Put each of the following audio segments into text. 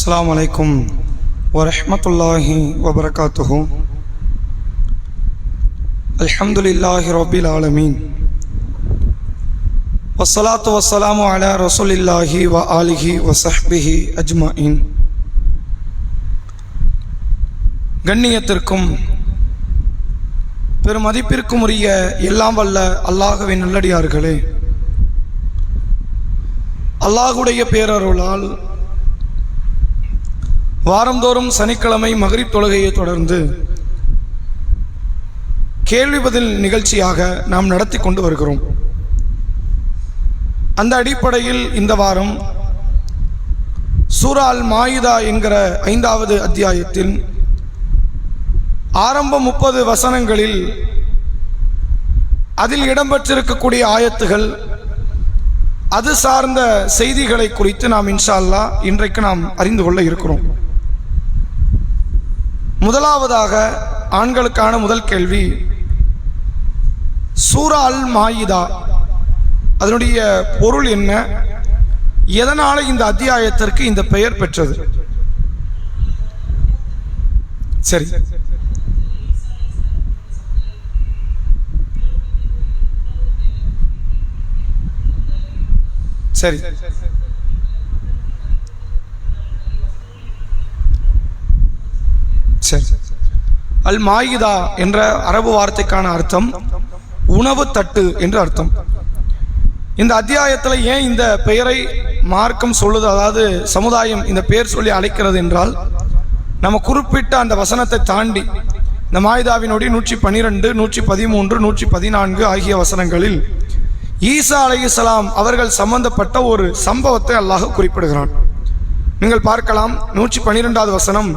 அஸ்ஸலாமு அலைக்கும் வரஹ்மத்துல்லாஹி வபரகாத்துஹு. அல்ஹம்துலில்லாஹி ரப்பில் ஆலமீன். வஸ்ஸலாத்து வஸ்ஸலாமு அலா ரசூலில்லாஹி வ ஆலிஹி வ ஸஹ்பிஹி அஜ்மஈன். கண்ணியத்திற்கும் பெருமதிப்பிற்கும் உரிய எல்லாம் வல்ல அல்லாஹ்வின் நல்லடியார்களே, அல்லாஹ்வுடைய பேரருளால் வாரந்தோறும் சனிக்கிழமை மக்ரிப் தொழுகையை தொடர்ந்து கேள்வி பதில் நிகழ்ச்சியாக நாம் நடத்தி கொண்டு வருகிறோம். அந்த அடிப்படையில் இந்த வாரம் சூரா அல் மாயிதா என்கிற 5வது அத்தியாயத்தில் ஆரம்ப 30 வசனங்களில் அதில் இடம்பெற்றிருக்கக்கூடிய ஆயத்துகள், அது சார்ந்த செய்திகளை குறித்து நாம் இன்ஷா அல்லாஹ் இன்றைக்கு நாம் அறிந்து கொள்ள இருக்கிறோம். முதலாவதாக ஆண்களுக்கான முதல் கேள்வி, சூரா அல் மாயிதா அதனுடைய பொருள் என்ன? எதனால இந்த அத்தியாயத்திற்கு இந்த பெயர் பெற்றது? சரி, சரி, சரி. அல் மாயிதா என்ற அரபு வார்த்தைக்கான அர்த்தம் உணவு தட்டு என்று அர்த்தம். இந்த அத்தியாயத்தில் ஏன் இந்த பெயரை மார்க்கம் சொல்லுது, அதாவது சமுதாயம் இந்த பெயர் சொல்லி அழைக்கிறது என்றால், நம்ம குறிப்பிட்ட அந்த வசனத்தை தாண்டி இந்த மாயிதாவினுடைய 112, 113, 114 ஆகிய வசனங்களில் ஈசா அலைஹிஸ்ஸலாம் அவர்கள் சம்பந்தப்பட்ட ஒரு சம்பவத்தை அல்லாஹ் குறிப்பிடுகிறான். நீங்கள் பார்க்கலாம், 112வது வசனம்,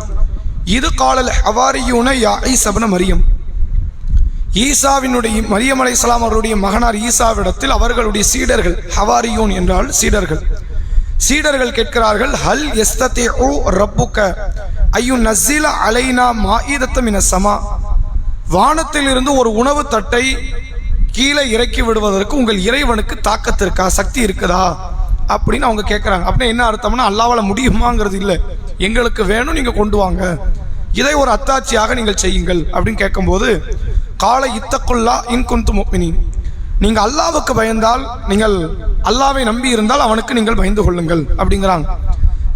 இது காலல் ஹவாரியூன யா ஈஸா இப்னு மரியம். ஈசாவினுடைய மரியம் அலைஹிஸ்ஸலாம் அவருடைய மகனார் ஈசாவிடத்தில் அவர்களுடைய சீடர்கள், ஹவாரியூன் என்றால் சீடர்கள் கேட்கிறார்கள், ஹல் யஸ்ததிஉ ரப்புக ஐயு நஸ்ஸில அலைனா மாஇதத்த மினஸ் ஸமா. வானத்தில் இருந்து ஒரு உணவு தட்டை கீழே இறக்கி விடுவதற்கு உங்கள் இறைவனுக்கு தாக்கத்து இருக்கா, சக்தி இருக்குதா அப்படின்னு அவங்க கேட்குறாங்க. அப்படின்னா என்ன அர்த்தம்னா, அல்லாஹ்வால முடியுமாங்கிறது இல்லை, எங்களுக்கு வேணும், நீங்க கொண்டு வாங்க, இதை ஒரு அத்தாட்சியாக நீங்கள் செய்யுங்கள் அப்படின்னு கேட்கும்போது, கால இத்தக்குல்லா இன் குன்தும் முஃமினீன், நீங்க அல்லாஹ்வுக்கு பயந்தால், நீங்கள் அல்லாஹ்வை நம்பி இருந்தால் அவனுக்கு நீங்கள் பயந்து கொள்ளுங்கள் அப்படிங்கிறாங்க.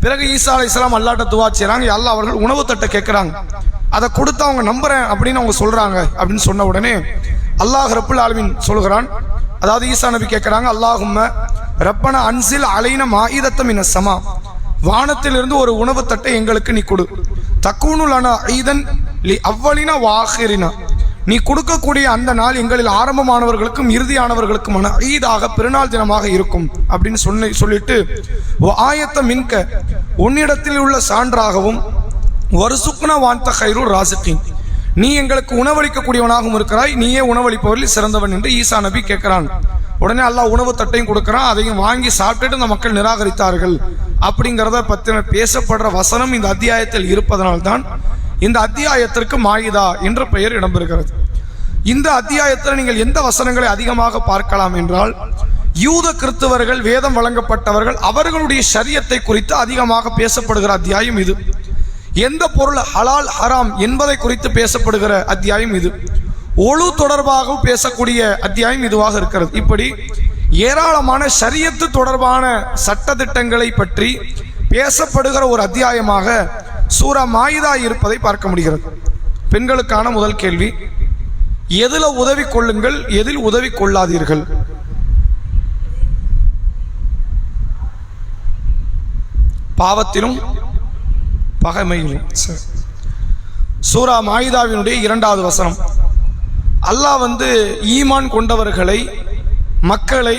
பிறகு ஈசா அலைஹிஸ்ஸலாம் அல்லாஹ்ட்ட துஆ செய்றாங்க. அல்லாஹ் அவர்கள் உணவு தட்டை கேட்குறாங்க, அதை கொடுத்து அவங்க நம்புறேன் அப்படின்னு அவங்க சொல்றாங்க. அப்படின்னு சொன்ன உடனே அல்லாஹ் ரப்புல் ஆலமீன் சொல்கிறான், அதாவது ஈசா நபி கேட்குறாங்க, அல்லாஹும்ம ரப்பனா அன்சில் அலைன மாஇதத்த மினஸ் ஸமா, வானத்திலிருந்து ஒரு உணவு தட்டை எங்களுக்கு நீ கொடு, தக்கூனு லனா ஈதன் லி அவ்வலினா வாஹிரினா, நீ கொடுக்கக்கூடிய அந்த நாள் எங்களில் ஆரம்பமானவர்களுக்கும் இறுதியானவர்களுக்குமான ஈதாக பெருநாள் தினமாக இருக்கும் அப்படின்னு சொல்லிட்டு, ஆயத்த மின்க, உன்னிடத்தில் உள்ள சான்றாகவும், வருசுக்னா வான்த கைரு ராசிக்கின், நீ எங்களுக்கு உணவளிக்கக்கூடியவனாகவும் இருக்கிறாய், நீயே உணவளிப்பவரில் சிறந்தவன் என்று ஈசா நபி கேட்கிறான். உடனே அல்லாஹ் உணவு தட்டையும் கொடுக்கிறான். அதையும் வாங்கி சாப்பிட்டுட்டு இந்த மக்கள் நிராகரித்தார்கள் அப்படிங்கிறத பற்றின பேசப்படுற வசனம் இந்த அத்தியாயத்தில் இருப்பதனால்தான் இந்த அத்தியாயத்திற்கு மாயிதா என்ற பெயர் இடம்பெறுகிறது. இந்த அத்தியாயத்தில் நீங்கள் எந்த வசனங்களை அதிகமாக பார்க்கலாம் என்றால், யூத கிறிஸ்தவர்கள், வேதம் வழங்கப்பட்டவர்கள், அவர்களுடைய ஷரியத்தை குறித்து அதிகமாக பேசப்படுகிற அத்தியாயம் இது. எந்த பொருள் ஹலால் ஹராம் என்பதை குறித்து பேசப்படுகிற அத்தியாயம் இது. ஒழு தொடர்பாக பேசக்கூடிய அத்தியாயம் இதுவாக இருக்கிறது. இப்படி ஏராளமான ஷரியத்து தொடர்பான சட்டதிட்டங்களை பற்றி பேசப்படுகிற ஒரு அத்தியாயமாக சூரா மாயிதா இருப்பதை பார்க்க முடிகிறது. பெண்களுக்கான முதல் கேள்வி, எதில் உதவி கொள்ளுங்கள், எதில் உதவி கொள்ளாதீர்கள்? பாவத்திலும் பகைமையிலும். சூரா மாயிதாவினுடைய 2வது வசனம், அல்லாஹ் ஈமான் கொண்டவர்களை, மக்களை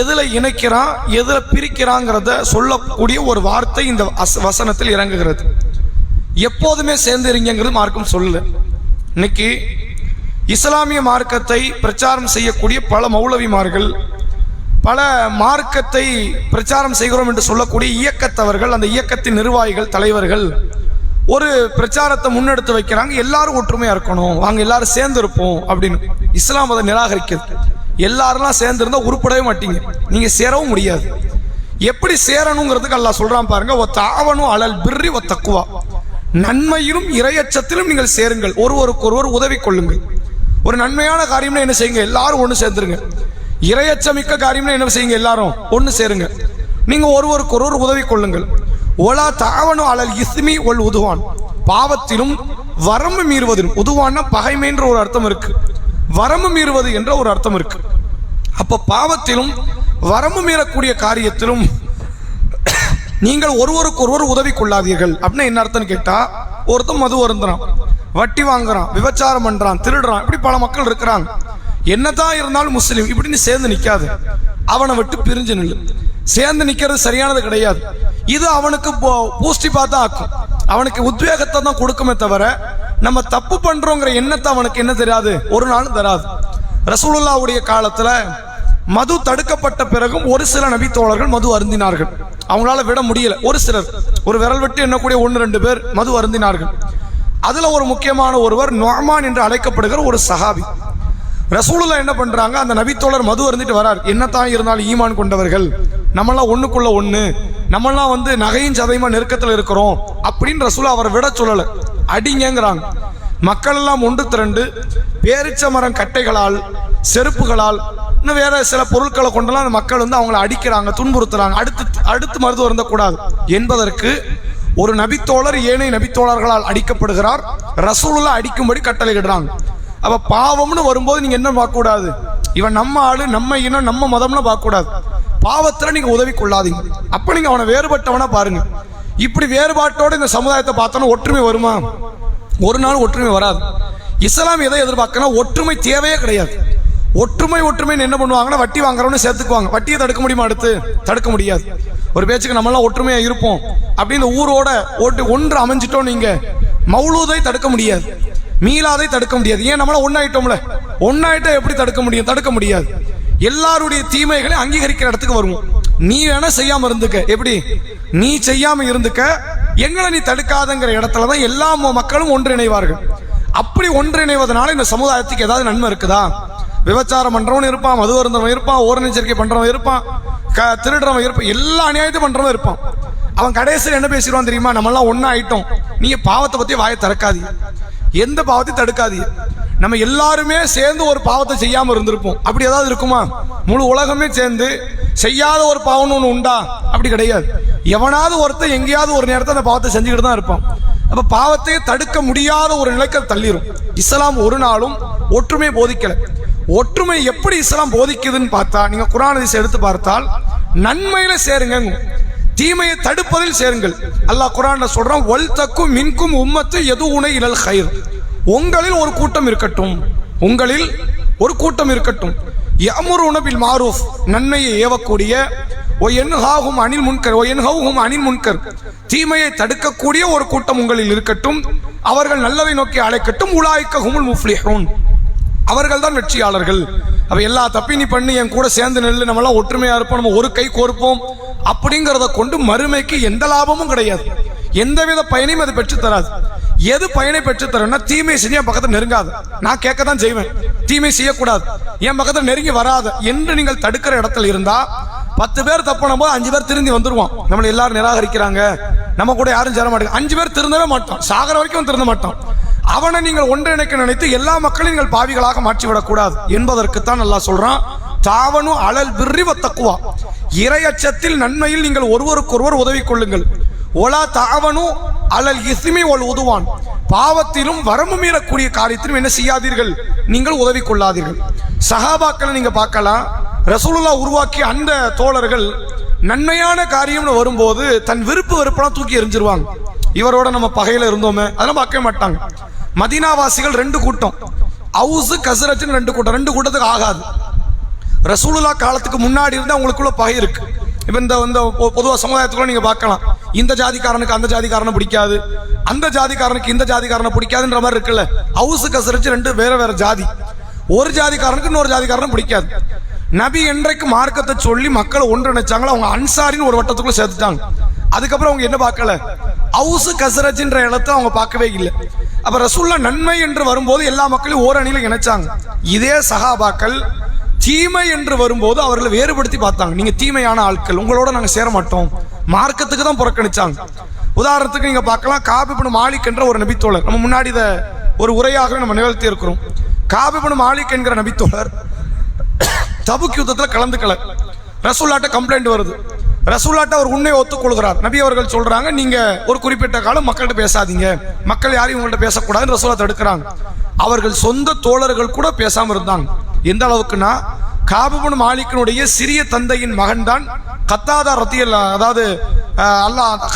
எதுல இணைக்கிறான், எதுல பிரிக்கிறாங்கிறத சொல்லக்கூடிய ஒரு வார்த்தை இந்த வசனத்தில் இறங்குகிறது. எப்போதுமே சேர்ந்துருங்கிறது மார்க்கம் சொல்லல. இன்னைக்கு இஸ்லாமிய மார்க்கத்தை பிரச்சாரம் செய்யக்கூடிய பல மௌலவிமார்கள், பல மார்க்கத்தை பிரச்சாரம் செய்கிறோம் என்று சொல்லக்கூடிய இயக்கத்தவர்கள், அந்த இயக்கத்தின் நிர்வாகிகள், தலைவர்கள் ஒரு பிரச்சாரத்தை முன்னெடுத்து வைக்கிறாங்க, எல்லாரும் ஒற்றுமையா இருக்கணும், வாங்க எல்லாரும் சேர்ந்து இருப்போம் அப்படின்னு. இஸ்லாம் அதை நிராகரிக்கிறது. எல்லாரெல்லாம் சேர்ந்து இருந்தா உருப்படவே மாட்டீங்க, நீங்க சேரவும் முடியாது. எப்படி சேரணுங்கிறதுக்கு அல்லாஹ் சொல்றான் பாருங்க, தாவனு அலல் பிர்ரி வ தக்வா, நன்மையிலும் இறையச்சத்திலும் நீங்கள் சேருங்கள், ஒருவருக்கொருவர் உதவி கொள்ளுங்கள். ஒரு நன்மையான காரியம்னா என்ன செய்யுங்க, எல்லாரும் ஒன்று சேர்ந்துருங்க. இறையச்சமிக்க காரியம்னா என்ன செய்யுங்க, எல்லாரும் ஒன்று சேருங்க. நீங்க ஒருவருக்கொருவர் உதவி கொள்ளுங்கள். ஒலா தாவனு அலல் இஸ்மி ஒல் உதுவான், பாவத்திலும் வரம்பு மீறுவதிலும், உதுவான்னா பகைமை என்ற ஒரு அர்த்தம் இருக்கு, வரம்பு மீறுவது என்ற ஒரு அர்த்தம் இருக்கு. அப்ப பாவத்திலும் வரம்பு மீறக்கூடிய காரியத்திலும் நீங்கள் ஒருவருக்கொருவர் உதவி கொள்ளாதீர்கள். அப்படின்னா என்ன அர்த்தம் கேட்டா, ஒருத்தன் மது வருந்துறான், வட்டி வாங்குறான், விபச்சாரம் பண்றான், திருடுறான், இப்படி பல மக்கள் இருக்கிறாங்க. என்னதான் இருந்தாலும் முஸ்லீம் இப்படின்னு சேர்ந்து நிக்காது, அவனை விட்டு பிரிஞ்சு நில்லு. சேர்ந்து நிக்கிறது சரியானது கிடையாது. இது அவனுக்கு பூஸ்டிப்பா தான் ஆக்கும், அவனுக்கு உத்வேகத்தை தான் கொடுக்குமே தவிர நம்ம தப்பு பண்றோங்கிற எண்ணத்தை அவனுக்கு என்ன தெரியாது, ஒரு நாளும் தராது. ரசூலுல்லாஹ்வுடைய காலத்துல மது தடுக்கப்பட்ட பிறகும் ஒரு சில நபி தோழர்கள் மது அருந்தினார்கள். அவங்களால விட முடியல. ஒரு சிலர், ஒரு விரல் விட்டு எண்ணக்கூடிய 1-2 பேர் மது அருந்தினார்கள். அதுல ஒரு முக்கியமான ஒருவர் நுஅமான் என்று அழைக்கப்படுகிற ஒரு சஹாபி. ரசூலுல்லாஹ் என்ன பண்றாங்க, அந்த நபி தோழர் மது அருந்திட்டு வரார். என்னத்தான் இருந்தாலும் ஈமான் கொண்டவர்கள், நம்மளாம் ஒண்ணுக்குள்ள ஒண்ணு, நம்மளாம் நகையும் சதையுமா நெருக்கத்தில் இருக்கிறோம் அப்படின்னு ரசூலுல்லாஹ் அவரை விட சொல்லல, அடிங்கிறாங்க. மக்கள் எல்லாம் ஒன்று திரண்டு பேரிச்ச மரம் கட்டைகளால், செருப்புகளால், இன்னும் வேற சில பொருட்களை கொண்டெல்லாம் அந்த மக்கள் அவங்களை அடிக்கிறாங்க, துன்புறுத்துறாங்க. அடுத்து மருது வருந்தக்கூடாது என்பதற்கு ஒரு நபித்தோழர் ஏனைய நபித்தோழர்களால் அடிக்கப்படுகிறார். ரசூலுல்லாஹ் அடிக்கும்படி கட்டளையிடுறாங்க. அப்ப பாவம்னு வரும்போது நீங்க என்ன பார்க்க கூடாது, இவன் நம்ம ஆளு, நம்ம இனம், நம்ம மதம்னு பார்க்க கூடாது. பாவத்துல நீங்க உதவி கொள்ளாதீங்க. அப்ப நீங்க அவனை வேறுபட்டவனா பாருங்க. இப்படி வேறுபாட்டோட இந்த சமுதாயத்தை பார்த்தோன்னா ஒற்றுமை வருமா? ஒரு நாள் ஒற்றுமை வராது. இஸ்லாம் எதை எதிர்பார்க்கனா, ஒற்றுமை தேவையே கிடையாது. ஒற்றுமைன்னு என்ன பண்ணுவாங்கன்னா, வட்டி வாங்குறவனு சேர்த்துக்குவாங்க. வட்டியை தடுக்க முடியுமா? அடுத்து தடுக்க முடியாது. ஒரு பேச்சுக்கு நம்மளாம் ஒற்றுமையா இருப்போம் அப்படின்னு ஊரோட ஒன்று அமைஞ்சிட்டோம். நீங்க மௌலூதை தடுக்க முடியாது, மீளாதை தடுக்க முடியாது. ஏன், நம்மள ஒன்னாயிட்டோம்ல, ஒன்னாயிட்ட எப்படி தடுக்க முடியும்? தடுக்க முடியாது. எல்லாருடைய தீமைகளை அங்கீகரிக்கிற இடத்துக்கு வருவோம். நீ வேணா செய்யாம இருந்துக்க, எப்படி நீ செய்யாம இருந்துக்க, எங்களை நீ தடுக்காதங்கிற இடத்துலதான் எல்லா மக்களும் ஒன்றிணைவார்கள். அப்படி ஒன்றிணைவதனால இந்த சமுதாயத்துக்கு ஏதாவது நன்மை இருக்குதா? விபச்சாரம் பண்றவன் இருப்பான், மது அருந்தவன் இருப்பான், ஓரணச்சரிக்கை பண்றவன் இருப்பான், திருடுறவன் இருப்பான், எல்லா அநியாயத்தையும் பண்றவன் இருப்பான். அவன் கடைசியில் என்ன பேசிடுவான் தெரியுமா, நம்ம எல்லாம் ஒன்னா ஆயிட்டோம், நீங்க பாவத்தை பத்தி வாயை திறக்காதீங்க, எந்த பாவத்தையும் தடுக்காதீங்க. நம்ம எல்லாருமே சேர்ந்து ஒரு பாவத்தை செய்யாம இருந்திருப்போம். அப்படி ஏதாவது இருக்குமா? முழு உலகமே சேர்ந்து செய்யாத ஒரு பாவம் ஒண்ணு உண்டா? அப்படி கிடையாது. எவனாவது ஒருத்தர் எங்கேயாவது ஒரு நேரத்தை அந்த பாவத்தை செஞ்சுக்கிட்டு தான் இருப்பான். அப்ப பாவத்தையே தடுக்க முடியாத ஒரு நிலைக்கு தள்ளிரும். இஸ்லாம் ஒரு நாளும் ஒற்றுமை போதிக்கல. ஒற்றுமை எப்படி இஸ்லாம் போதிக்குதுன்னு பார்த்தா, நீங்க குர்ஆன் ஹதீஸ் எடுத்து பார்த்தால், நன்மையில சேருங்க, தீமையை தடுப்பதில் சேருங்கள். அல்லாஹ் குர்ஆன்ல சொல்றான், வல் தக்கும் மின்கும் உம்மத்து யதுஊன இலல் கைர், உங்களில் ஒரு கூட்டம் இருக்கட்டும், உங்களில் ஒரு கூட்டம் இருக்கட்டும், யஅமுருன பில் மாரூஃப், நன்மையை ஏவக்கூடிய, வ யன்ஹாஹும் அனில் முன்கர், வ யன்ஹவுஹும் அனில் முன்கர், தீமையை தடுக்கக்கூடிய ஒரு கூட்டம் உங்களில் இருக்கட்டும், அவர்கள் நல்லதை நோக்கி அழைக்கட்டும், உலாயிக்க ஹுமுல் முஃப்லிஹூன், அவர்கள் தான் வெற்றியாளர்கள். அப்ப எல்லா தப்பி நீ பண்ணி என் கூட சேர்ந்து நெல்லு, நம்ம எல்லாம் ஒற்றுமையா இருப்போம், நம்ம ஒரு கை கோர்ப்போம் அப்படிங்கறத கொண்டு மறுமைக்கு எந்த லாபமும் கிடையாது, எந்தவித பயனையும் அது பெற்று தராது. எது பயனை பெற்று தரேன்னா, தீமை செஞ்சு என் பக்கத்தில் நெருங்காது, நான் கேட்க தான் செய்வேன், தீமை செய்யக்கூடாது, என் பக்கத்தில் நெருங்கி வராது என்று நீங்கள் தடுக்கிற இடத்துல இருந்தா, 10 பேர் தப்புனும் போது 5 பேர் திருந்தி வந்துருவான். நம்மளை எல்லாரும் நிராகரிக்கிறாங்க, நம்ம கூட யாரும் சேர மாட்டாங்க, 5 பேர் திருந்தவே மாட்டான், சாகர வரைக்கும் திருந்த மாட்டான். அவனை நீங்கள் ஒன்றிணைக்க நினைத்து எல்லா மக்களையும் நீங்கள் பாவிகளாக மாற்றிவிடக் கூடாது என்பதற்குத்தான் அல்லாஹ் சொல்றான், தாவனு அலல் பிர்ரி வ தக்வா, இறையச்சத்தில் நன்மையில் நீங்கள் ஒருவருக்கொருவர் உதவி கொள்ளுங்கள். ஒலா தாவனு அலல் இஸ்மி ஒல் உதுவான், பாவத்திலும் வரம்பு மீறக்கூடிய காரியத்திலும் என்ன செய்யாதீர்கள், நீங்கள் உதவி கொள்ளாதீர்கள். சஹாபாக்களை நீங்க பார்க்கலாம், ரசூலுல்லாஹ் உருவாக்கிய அந்த தோழர்கள் நன்மையான காரியம்னு வரும்போது தன் விருப்பு வெறுப்பெல்லாம் தூக்கி எறிஞ்சிருவாங்க. இவரோட நம்ம பகையில இருந்தோமே அதெல்லாம் பார்க்கவே மாட்டாங்க. மதீனாவாசிகள் 2 கூட்டம், அவுஸ் கஸ்ரஜ்னு 2 கூட்டம், 2 கூட்டத்துக்கு ஆகாது. ரசூலுல்லாஹ் காலத்துக்கு முன்னாடி இருந்து அவங்களுக்குள்ள பகை இருக்கு. இப்ப இந்த பொதுவாக சமுதாயத்துக்குள்ள நீங்க பார்க்கலாம், இந்த ஜாதிக்காரனுக்கு அந்த ஜாதிக்காரனை பிடிக்காது, அந்த ஜாதிக்காரனுக்கு இந்த ஜாதிக்காரனை பிடிக்காதுன்ற மாதிரி இருக்குல்ல. அவுஸ் கஸ்ரஜ் 2 வேற ஜாதி, ஒரு ஜாதிக்காரனுக்கு இன்னொரு ஜாதிக்காரனை பிடிக்காது. நபி என்றைக்கு மார்க்கத்தை சொல்லி மக்களை ஒன்றிணைச்சாங்களோ அவங்க அன்சாரின்னு ஒரு வட்டத்துக்குள்ள சேர்த்துட்டாங்க. அதுக்கப்புறம் அவங்க என்ன பார்க்கல, அவுஸ் கஸ்ரஜ்ன்ற இடத்தை அவங்க பார்க்கவே இல்லை. அப்ப ரசூலுல்லாஹ் நன்மை என்று வரும்போது எல்லா மக்களையும் ஓர் அணியில இணைச்சாங்க. இதே சஹாபாக்கள் தீமை என்று வரும்போது அவர்களை வேறுபடுத்தி பார்த்தாங்க. நீங்க தீமையான ஆட்கள், உங்களோட நாங்க சேர மாட்டோம், மார்க்கத்துக்கு தான் புறக்கணிச்சாங்க. உதாரணத்துக்கு நீங்க பார்க்கலாம், காப் இப்னு மாலிக் என்ற ஒரு நபித்தோழர், நம்ம முன்னாடி இதை ஒரு உரையாக நம்ம நிகழ்த்தி இருக்கிறோம். காப் இப்னு மாலிக் என்கிற நபித்தோழர் தபுக் யுத்தத்தில் கலந்துக்கல. ரசூலுல்லாஹ்ட்ட கம்ப்ளைண்ட் வருது. ரசூலுல்லாஹ்ட்ட அவர் உண்மையை ஒத்துக்கொள்கிறார். நபி அவர்கள் சொல்றாங்க, நீங்க ஒரு குறிப்பிட்ட காலம் மக்கள்கிட்ட பேசாதீங்க, மக்கள் யாரையும் உங்கள்கிட்ட பேசக்கூடாதுன்னு ரசூலுல்லாஹ் தடுக்கிறாங்க. அவர்கள் சொந்த தோழர்கள் கூட பேசாம இருந்தாங்க. எந்த அளவுக்குன்னா, காப் இப்னு மாலிக்கினுடைய சிறிய தந்தையின் மகன் தான் கத்தாதா ரதியல்லாஹு, அதாவது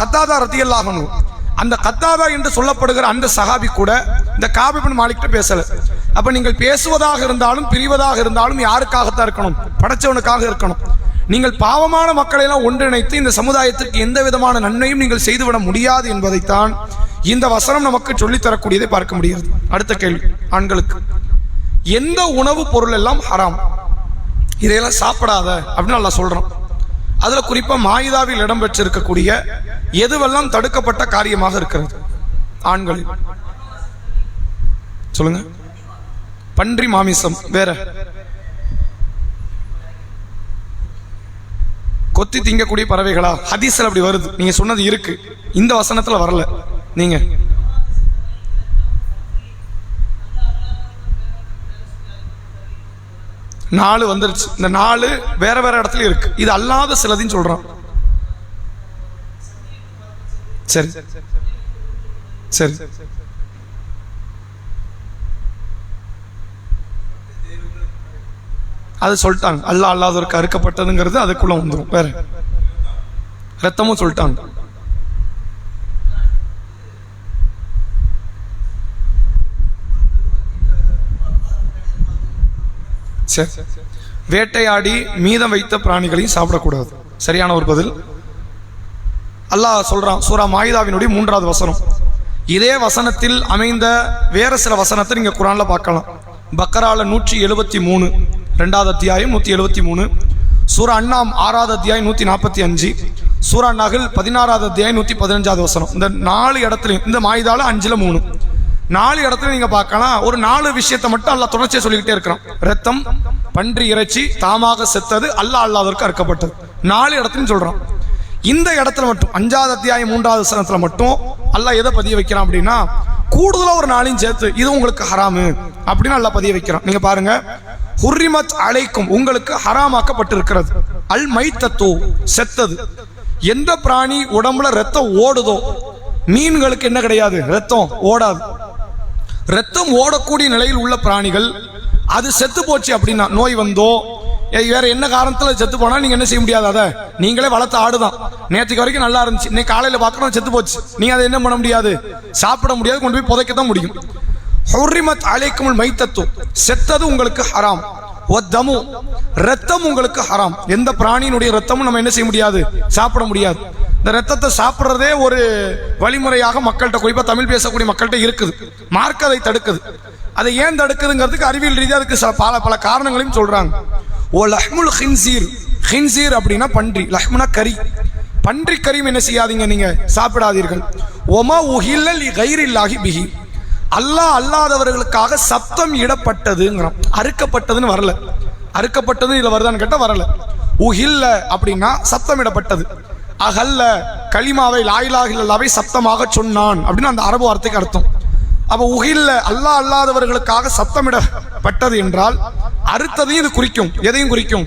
கத்தாதா ரதியல்லாஹு அன்ஹு. அந்த கத்தாதா என்று சொல்லப்படுகிற அந்த சஹாபி கூட இந்த காப் இப்னு மாலிக் கிட்ட பேசல. அப்ப நீங்கள் பேசுவதாக இருந்தாலும் பிரிவதாக இருந்தாலும் யாருக்காகத்தான் இருக்கணும்? படைச்சவனுக்காக இருக்கணும். நீங்கள் பாவமான மக்களை எல்லாம் ஒன்றிணைத்து இந்த சமுதாயத்திற்கு எந்த விதமான நன்மையும் நீங்கள் செய்துவிட முடியாது என்பதைத்தான் இந்த வசனம் நமக்கு சொல்லித்தரக்கூடியதை பார்க்க முடியாது. அடுத்த கேள்வி, ஆண்களுக்கு எந்த உணவு பொருள் எல்லாம் ஹராம், இதையெல்லாம் சாப்பிடாத அப்படின்னு அல்லாஹ் சொல்றான். அதுல குறிப்பா மாயிதாவில் இடம்பெற்றிருக்கக்கூடிய எதுவெல்லாம் தடுக்கப்பட்ட காரியமாக இருக்கிறது? ஆண்களில் சொல்லுங்க. பன்றி மாமிசம், வேற கொத்தி திங்கக்கூடிய பறவைகளா? ஹதீஸ்ல அப்படி வருது, நீங்க சொன்னது இருக்கு, இந்த வசனத்துல வரல. நீங்க 4 வந்துருச்சு. இந்த 4 வேற வேற இடத்துல இருக்கு. இது அல்லாத சிலதையும் சொல்றான். சரி சரி, அது சொல்லிட்டாங்க. அல்லாஹ் அல்லாதவருக்கு அறுக்கப்பட்டதுங்கிறது அதுக்குள்ள வந்துடும். வேற ரத்தமும் சொல்லிட்டாங்க. சரி, வேட்டையாடி மீதம் வைத்த பிராணிகளையும் சாப்பிடக்கூடாது. சரியான ஒரு பதில். அல்லாஹ் சொல்றான் சூரா மாயிதாவினுடைய 3வது வசனம். இதே வசனத்தில் அமைந்த வேற சில வசனத்தை நீங்க குர்ஆன்ல பார்க்கலாம். பக்கரால 173 2வது அத்தியாயம் 173, சூரா அன்னாம் 6வது அத்தியாயம் 145, சூரா நஹ்ல் 16வது அத்தியாயம் 115வது வசனம். இந்த 4 இடத்துலையும், இந்த மாயிதால 5ல் 3, 4 இடத்துல நீங்க பார்க்கலாம். ஒரு 4 விஷயத்தை மட்டும் அல்லாஹ் தொடர்ச்சியா சொல்லிக்கிட்டே இருக்கிறான். ரத்தம், பன்றி இறைச்சி, தாமாக செத்தது, அல்லாஹ் அல்லாதவருக்கு அறுக்கப்பட்டது. 4 இடத்துலையும் சொல்றான். இந்த இடத்துல மட்டும் 5வது அத்தியாயம் 3வது வசனத்துல மட்டும் அல்லாஹ் எதை பதிய வைக்கிறான் அப்படின்னா, கூடுதலா ஒரு 4 சேர்த்து இது உங்களுக்கு ஹராமு அப்படின்னு அல்லாஹ் பதிய வைக்கிறான். நீங்க பாருங்க, ஹுர்ரிமத் அலைக்கும், உங்களுக்கு ஹராமாக்கப்பட்டிருக்கிறது. அல் மைத்தத்து, செத்தது. எந்த பிராணி உடம்புல ரத்தம் ஓடுதோ, மீன்களுக்கு என்ன கிடையாது, ரத்தம் ஓடாது. ரத்தம் ஓடக்கூடிய நிலையில் உள்ள பிராணிகள், அது செத்து போச்சு அப்படின்னா, நோய் வந்தோ வேற என்ன காரணத்துல செத்து போனா நீங்க என்ன செய்ய முடியாது. அதை நீங்களே வளர்த்த ஆடுதான், நேற்றுக்கு வரைக்கும் நல்லா இருந்துச்சு, இன்னைக்கு காலையில பார்க்கணும் செத்து போச்சு, நீங்க அதை என்ன பண்ண முடியாது, சாப்பிட முடியாது, கொண்டு போய் புதைக்கத்தான் முடியும். ஹுர்ரிமத் அலைக்குமுல் மைத்தத்து, செத்தது உங்களுக்கு ஹராம். வத்தமு, ரத்தம் உங்களுக்கு ஹராம். எந்த பிராணியினுடைய ரத்தமும் நம்ம என்ன செய்ய முடியாது, சாப்பிட முடியாது. இந்த ரத்தத்தை சாப்பிட்றதே ஒரு வழிமுறையாக மக்கள்கிட்ட, குறிப்பா தமிழ் பேசக்கூடிய மக்கள்கிட்ட இருக்குது. மார்க்க அதை தடுக்குது. அதை ஏன் தடுக்குதுங்கிறதுக்கு அறிவியல் ரீதியாக அதுக்கு பல காரணங்களையும் சொல்றாங்க. ஓ லஹ்முல் ஹின்சீர், ஹின்சீர் அப்படின்னா பன்றி, லஹ்முனா கறி, பன்றி கறியும் என்ன செய்யாதீங்க, நீங்க சாப்பிடாதீர்கள். ஒமா உஹில்ல லிகைரில்லாஹி பிஹி, அல்லாஹ் அல்லாதவர்களுக்காக சப்தம் இடப்பட்டதுங்கிறான். அறுக்கப்பட்டதுன்னு வரல, அறுக்கப்பட்டது இதுல வருதான்னு கேட்டா வரல. உஹில்ல அப்படின்னா சப்தம் இடப்பட்டது. அகல்ல கலிமாவை லா இலாஹ இல்லல்லாஹ்வை சப்தமாக சொன்னான் அப்படின்னு அந்த அரபு வார்த்தைக்கு அர்த்தம். அப்ப உஹில்ல அல்லாஹ் அல்லாதவர்களுக்காக சப்தமிடப்பட்டது என்றால் அறுத்ததையும் இது குறிக்கும். எதையும் குறிக்கும்,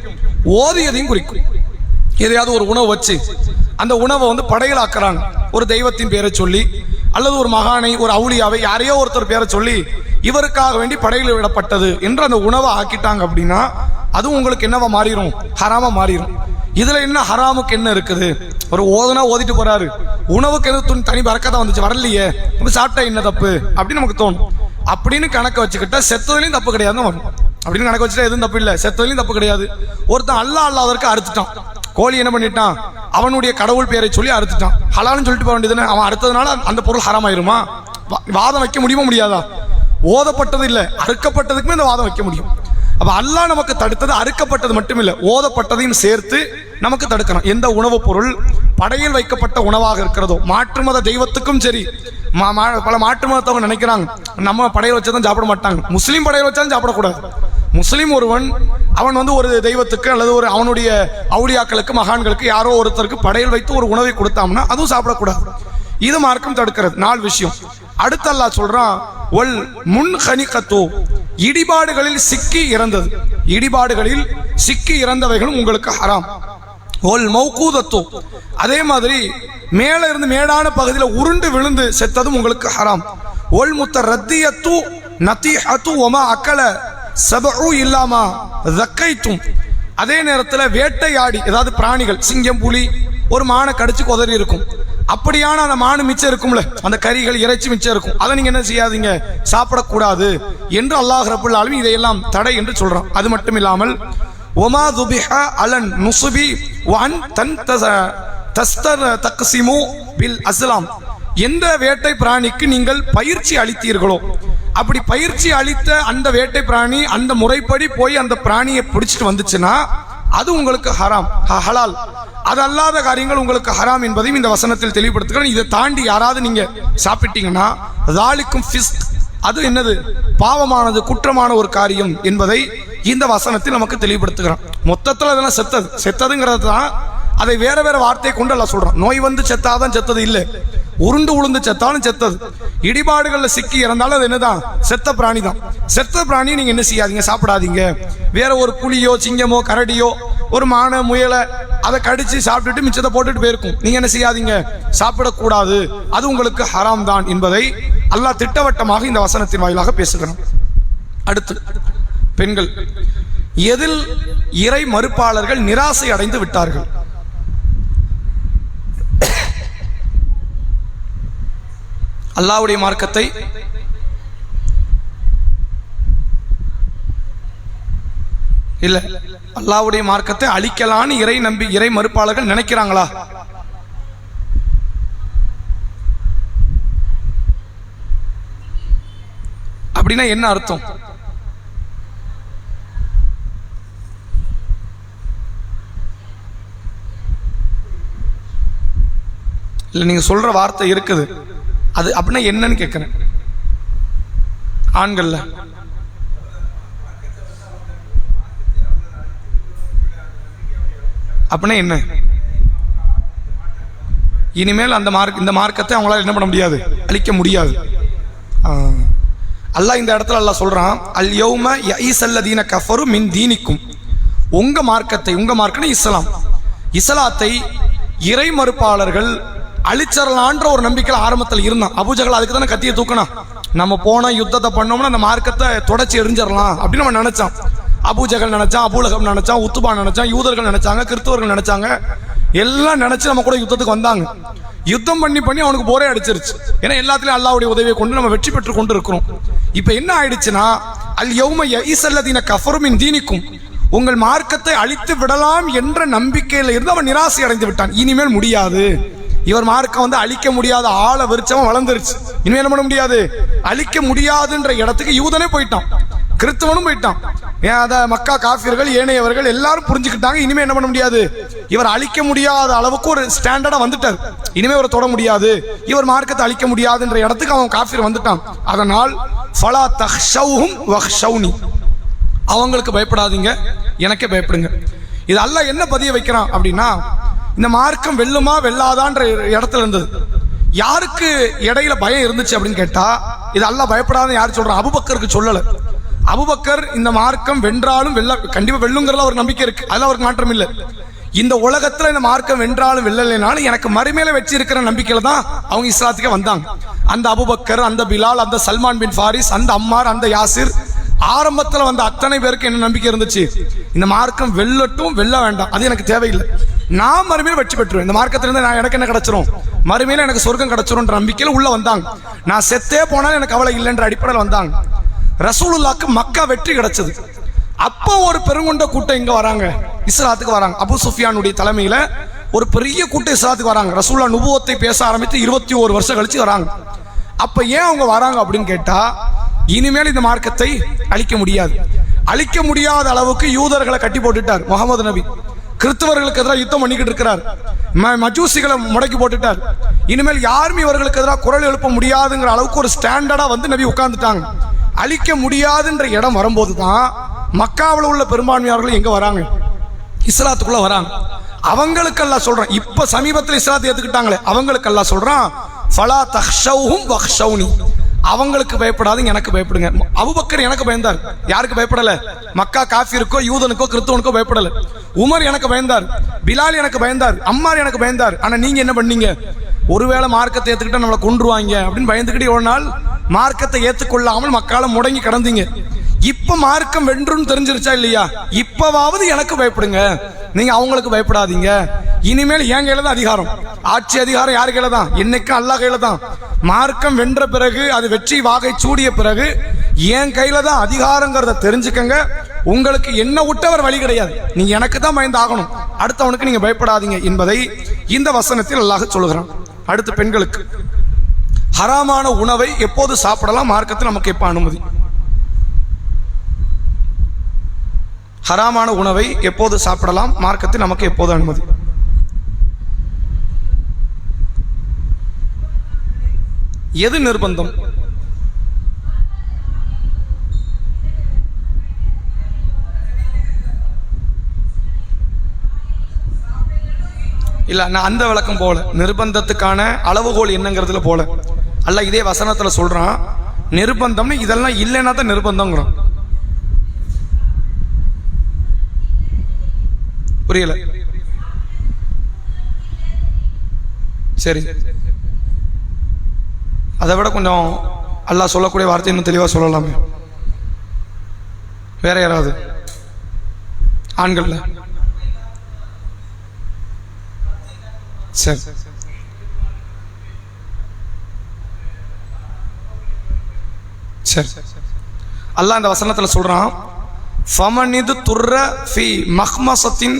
ஓதியதையும் குறிக்கும். எதையாவது ஒரு உணவு வச்சு அந்த உணவை படையலாக்குறாங்க, ஒரு தெய்வத்தின் பேரை சொல்லி, அல்லது ஒரு மகானை, ஒரு அவுலியாவை, யாரையோ ஒருத்தர் பேரை சொல்லி இவருக்காக வேண்டி படையில் விடப்பட்டது என்று அந்த உணவை ஆக்கிட்டாங்க அப்படின்னா அதுவும் உங்களுக்கு என்னவா மாறிடும், ஹராமா மாறிடும். இதுல என்ன ஹராமுக்கு என்ன இருக்குது? ஒரு ஓதுனா ஓதிட்டு போறாரு, உணவுக்கு எது தனி பறக்கத்தான் வந்துச்சு, வரலையே, சாப்பிட்டா என்ன தப்பு அப்படின்னு நமக்கு தோணும். அப்படின்னு கணக்க வச்சுக்கிட்டா செத்ததுலையும் தப்பு கிடையாதுன்னு வரும். அப்படின்னு கணக்கு வச்சுட்டா எதுவும் தப்பு இல்லை, செத்ததுலையும் தப்பு கிடையாது. ஒருத்தன் அல்லாஹ் அல்லாதவருக்கு அறுத்துட்டான், கோழி என்ன பண்ணிட்டான், அவனுடைய கடவுள் பேரை சொல்லி அறுத்துட்டான், ஹலால்னு சொல்லிட்டு போக வேண்டியதுன்னு. அவன் அறுத்ததுனால அந்த பொருள் ஹராமாயிருமா? வாதம் வைக்க முடியுமா, முடியாதா? ஓதப்பட்டது இல்லை, அறுக்கப்பட்டதுக்குமே இந்த வாதம் வைக்க முடியும். அப்ப அல்லாஹ் நமக்கு தடுத்தது அறுக்கப்பட்டது மட்டும் இல்லை, ஓதப்பட்டதையும் சேர்த்து நமக்கு தடுக்கணும். எந்த உணவுப் பொருள் படையில் வைக்கப்பட்ட உணவாக இருக்கிறதோ, மாற்று மத தெய்வத்துக்கும் சரி, பல மாற்று மதத்தவங்க நினைக்கிறாங்க நம்ம படையில் வச்சதான் சாப்பிட மாட்டாங்க, முஸ்லீம் படையில் வச்சாலும் சாப்பிடக்கூடாது. முஸ்லிம் ஒருவன் அவன் வந்து ஒரு தெய்வத்துக்கு அல்லது ஒரு அவனுடைய அவுலியாக்களுக்கு மகான்களுக்கு யாரோ ஒருத்தருக்கு படையல் வைத்து ஒரு உணவை கொடுத்தாம்னா அதுவும் சாப்பிடக்கூடாது. இது மார்க்கம் தடுக்கிறது. 4 விஷயம். அடுத்து அல்லாஹ் சொல்றான், ஒல் முன்ஹனிகத்து, இடிபாடுகளில் சிக்கி இறந்தது, இடிபாடுகளில் சிக்கி இறந்தவைகளும் உங்களுக்கு ஹராம். ஒல் மௌகூதத்து, அதே மாதிரி மேல இருந்து மேடான பகுதியில் உருண்டு விழுந்து செத்ததும் உங்களுக்கு ஹராம். ஒல் முத்தரத்தியத்து நதீஹத்து வமா அக்கல சபஉ இல்லாமா தக்கைத்தும், அதே நேரத்தில் வேட்டையாடி, ஏதாவது பிராணிகள் சிங்கம் புலி ஒரு மானை கடிச்சு கொதறி இருக்கும், அப்படியான அந்த மானு மிச்சம் இருக்கும்ல, அந்த கறிகள் இறைச்சி மிச்சம் இருக்கும், அதை நீங்க என்ன செய்யாதீங்க, சாப்பிடக்கூடாது என்று அல்லாஹ் ரப்புல் ஆலமீன் இதையெல்லாம் தடை என்று சொல்றான். அது மட்டும் இல்லாமல் ஒமா துபிஹ அலன் நுசுபி வன் தன் தஸ்தர் தக்ஸிமு பில் அஸ்லாம், எந்த வேட்டை பிராணிக்கு நீங்கள் பயிற்சி அளித்தீர்களோ, அப்படி பயிற்சி அளித்த அந்த வேட்டை பிராணி அந்த முறைப்படி போய் அந்த பிராணியை பிடிச்சிட்டு வந்துச்சுன்னா அது உங்களுக்கு ஹராம், ஹலால். அது அல்லாத காரியங்கள் உங்களுக்கு ஹராம் என்பதையும் இந்த வசனத்தில் தெளிவுபடுத்துகிறேன். இதை தாண்டி யாராவது நீங்க சாப்பிட்டீங்கன்னா தாலிக்கும் ஃபிஸ்க், அது என்னது, பாவமானது, குற்றமான ஒரு காரியம் என்பதை இந்த வசனத்தில் நமக்கு தெளிவுபடுத்துகிறான். மொத்தத்தில் அதெல்லாம் செத்ததுங்கிறது தான், அதை வேற வேற வார்த்தையை கொண்டு எல்லாம் சொல்றான். நோய் வந்து செத்தாதான் செத்தது இல்லை, உருண்டு உளுந்து செத்தாலும் செத்தது. இடிபாடுகள்ல சிக்கி இறந்தாலும் அது என்னதான், செத்த பிராணி தான். செத்த பிராணி நீங்க என்ன செய்யாதீங்க, சாப்பிடாதீங்க. வேற ஒரு புலியோ சிங்கமோ கரடியோ ஒரு மான முயலை அதை கடிச்சு சாப்பிட்டுட்டு மிச்சத்தை போட்டுட்டு போயிருக்கும், நீங்க என்ன செய்யாதீங்க, சாப்பிடக்கூடாது, அது உங்களுக்கு ஹராம் தான் என்பதை அல்லாஹ் திட்டவட்டமாக இந்த வசனத்தின் வாயிலாக பேசுகிறான். அடுத்து பெண்கள், எதில் இறை மறுப்பாளர்கள் நிராசை அடைந்து விட்டார்கள். அல்லாஹ்வுடைய மார்க்கத்தை இல்ல, அல்லாஹ்வுடைய மார்க்கத்தை அழிக்கலான்னு இறை மறுப்பாளர்கள் நினைக்கிறாங்களா? அப்படின்னா என்ன அர்த்தம்? இல்ல, நீங்க சொல்ற வார்த்தை இருக்குது, அது அப்படின்னா என்னன்னு கேட்கிறேன். ஆண்கள்ல அப்படின்னா என்ன? இனிமேல் இந்த மார்க்கத்தை அவங்களால என்ன பண்ண முடியாது, அழிக்க முடியாது. அல்லாஹ் இந்த இடத்துல அல்லாஹ் சொல்றான், அல் யௌம யஇஸல்லதீன கஃபரு மின் தீனிக்கும், உங்க மார்க்கம் இஸ்லாம், இஸ்லாத்தை இறை மறுப்பாளர்கள் அழிச்சரலான்ற ஒரு நம்பிக்கையில் ஆரம்பத்தில் இருந்தான். அபூஜஹல் அதுக்கு தானே கத்தியை தூக்கணும், நம்ம போன யுத்தத்தை பண்ணோம்னா அந்த மார்க்கத்தை தொடச்சி எரிஞ்சிடலாம் அப்படின்னு நம்ம நினைச்சான். அபூஜஹல் நினைச்சான், அபூலஹப் நினைச்சான், உத்துபா நினைச்சான், யூதர்கள் நினைச்சாங்க, கிறிஸ்தவர்கள் நினைச்சாங்க, எல்லாம் நினைச்சு நம்ம கூட யுத்தத்துக்கு வந்தாங்க. யுத்தம் பண்ணி அவனுக்கு போரே அடிச்சிருச்சு. ஏன்னா எல்லாத்திலையும் அல்லாஹ்வுடைய உதவியை கொண்டு நம்ம வெற்றி பெற்று கொண்டு இருக்கிறோம். இப்ப என்ன ஆயிடுச்சுன்னா, அல் யௌம யஇஸல்லதீன கஃபரு மின் தீனிக்கும், உங்கள் மார்க்கத்தை அழித்து விடலாம் என்ற நம்பிக்கையில இருந்து அவன் நிராசை அடைந்து விட்டான். இனிமேல் முடியாது, இவர் மார்க்கம் வந்து அழிக்க முடியாத ஆள விருச்சவன் வளர்ந்துருச்சு, இனிமேல் என்ன பண்ண முடியாது, அழிக்க முடியாதுன்ற இடத்துக்கு யூதனே போயிட்டான், கிறிஸ்தவனும் போயிட்டான். அத மக்கா காஃபிர்கள் ஏனையவர்கள் எல்லாரும் புரிஞ்சுக்கிட்டாங்க, இனிமே என்ன பண்ண முடியாது, இவர் அழிக்க முடியாத அளவுக்கு ஒரு ஸ்டாண்டர்டா வந்துட்டார், இனிமே இவர் தொட முடியாது, இவர் மார்க்கத்தை அழிக்க முடியாதுன்ற இடத்துக்கு அவன் காஃபிர் வந்துட்டான். அதனால் ஃபலா தஹ்ஷௌஹும் வஹ்ஷௌனி, அவங்களுக்கு பயப்படாதீங்க, எனக்கே பயப்படுங்க. இது அல்லாஹ் என்ன பதிய வைக்கிறான் அப்படின்னா, இந்த மார்க்கம் வெல்லுமா வெல்லாதான்ற இடத்துல இருந்தது. யாருக்கு இடையில பயம் இருந்துச்சு அப்படின்னு கேட்டா, இது அல்லாஹ் பயப்படாத யார் சொல்றான், அபூபக்கருக்கு சொல்லல. அபூபக்கர் இந்த மார்க்கம் வென்றாலும் கண்டிப்பா வெல்லுங்கிறதுல ஒரு நம்பிக்கை இருக்கு, அதெல்லாம் அவருக்கு மாற்றம் இல்லை. இந்த உலகத்துல இந்த மார்க்கம் வென்றாலும் வெல்லலைனாலும் எனக்கு மறுமையில வச்சிருக்கிற நம்பிக்கையில தான் அவங்க இஸ்லாத்துக்கே வந்தாங்க. அந்த அபூபக்கர், அந்த பிலால், அந்த சல்மான் பின் ஃபாரிஸ், அந்த அம்மார், அந்த யாசிர், ஆரம்பத்தில் வந்த அத்தனை பேருக்கு என்ன நம்பிக்கை இருந்துச்சு, இந்த மார்க்கம் வெல்லட்டும், வெல்ல வேண்டாம், அது எனக்கு தேவையில்லை, நான் மறுமையில வெற்றி பெற்றுவேன், இந்த மார்க்கத்திலிருந்து எனக்கு என்ன கிடைச்சிரும், மறுமையில எனக்கு சொர்க்கம் கிடைச்சிரும் நம்பிக்கையில உள்ள வந்தாங்க. நான் செத்தே போனாலும் எனக்கு கவலை இல்லைன்ற அடிப்படையில் வந்தாங்க. ரசூலுல்லாஹ்க்கு மக்கா வெற்றி கிடைச்சது. அப்போ ஒரு பெருங்கொண்ட கூட்டம் இங்க வராங்க, இஸ்லாத்துக்கு வராங்க. அபூ சுஃபியானுடைய தலைமையில ஒரு பெரிய கூட்டம் இஸ்லாத்துக்கு வராங்க. ரசூலுல்லாஹ் நுபுவத்தை பேச ஆரம்பித்து 21 வருஷம் கழிச்சு வராங்க. அப்ப ஏன் அவங்க வராங்க அப்படின்னு கேட்டா, இனிமேல் இந்த மார்க்கத்தை அழிக்க முடியாத அளவுக்கு யூதர்களை கட்டி போட்டுட்டார் முகமது நபி. கிறிஸ்தவர்களுக்கு எதிராக யுத்தம் பண்ணிக்கிட்டு இருக்கிறார், மஜூசிகளை முடக்கி போட்டுட்டார். இனிமேல் யாருமே இவர்களுக்கு எதிராக குரல் எழுப்ப முடியாதுங்கிற அளவுக்கு ஒரு ஸ்டாண்டர்டா வந்து நபி உட்கார்ந்துட்டாங்க. அழிக்க முடியாதுன்ற இடம் வரும்போது தான் மக்காவில் உள்ள பெரும்பான்மையாளர்கள் எங்க வராங்க? இஸ்லாத்துக்குள்ள வராங்க. அவங்களுக்கு அல்லாஹ் சொல்றான், இப்ப சமீபத்தில் இஸ்லாத்தை ஏத்துக்கிட்டாங்களே அவங்களுக்கு அல்லாஹ் சொல்றான், ஃபலா தக்ஷௌஹும் வக்ஷௌனி, அவங்களுக்கு பயப்படாதீங்க, எனக்கு பயப்படுங்க. அபூபக்கர் எனக்கு பயந்தார், யாருக்கு பயப்படல? மக்கா காஃபிருக்கோ யூதனுக்கோ கிறிஸ்தவனுக்கோ பயப்படல. உமர் எனக்கு பயந்தார், பிலால் எனக்கு பயந்தார், அம்மார் எனக்கு பயந்தார். ஆனா நீங்க என்ன பண்ணீங்க? ஒருவேளை மார்க்கத்தை ஏத்துக்கிட்டா நம்மளை கொன்றுவாங்க அப்படின்னு பயந்துக்கிட்டே ஒரு நாள் மார்க்கத்தை ஏத்துக்கொள்ளாமல் மக்கால முடங்கி கடந்தீங்க. இப்ப மார்க்கம் வென்றுன்னு தெரிஞ்சிருச்சா இல்லையா? இப்பவாவது எனக்கு பயப்படுங்க, நீங்க அவங்களுக்கு பயப்படாதீங்க. இனிமேல் என் கையில தான் அதிகாரம், ஆட்சி அதிகாரம் யார் கையில தான்? என்னைக்கும் அல்லாஹ் கையில தான். மார்க்கம் வென்ற பிறகு, அது வெற்றி வாகை சூடிய பிறகு என் கையில தான் அதிகாரங்கிறத தெரிஞ்சுக்கங்க. உங்களுக்கு என்ன விட்டவர் வழி கிடையாது, நீங்க எனக்கு தான் பயந்து ஆகணும், அடுத்தவனுக்கு நீங்க பயப்படாதீங்க என்பதை இந்த வசனத்தில் அல்லாஹ் சொல்கிறான். அடுத்து பெண்களுக்கு ஹராமான உணவை எப்போது சாப்பிடலாம்? மார்க்கத்தில் நமக்கு எப்ப அனுமதி? ஹராமான உணவை எப்போது சாப்பிடலாம்? மார்க்கத்தில் நமக்கு எப்போது அனுமதி? எது நிர்பந்தம்? இல்ல, நான் அந்த விளக்கம் போல, நிர்பந்தத்துக்கான அளவுகோல் என்னங்கிறதுல போல. அல்ல இதே வசனத்துல சொல்றான், நிர்பந்தம்னு இதெல்லாம் இல்லைன்னா தான் நிர்பந்தங்கிறான். புரியல? சரி, அதை விட கொஞ்சம் அல்லாஹ் சொல்லக்கூடிய வார்த்தை இன்னும் தெளிவா சொல்லலாமே. வேற யாராவது ஆண்கள்ல? சரி, சரி. அல்லாஹ் இந்த வசனத்துல சொல்றான், ஃபமனிது துர்ர ஃபி மஹ்மஸத்தின்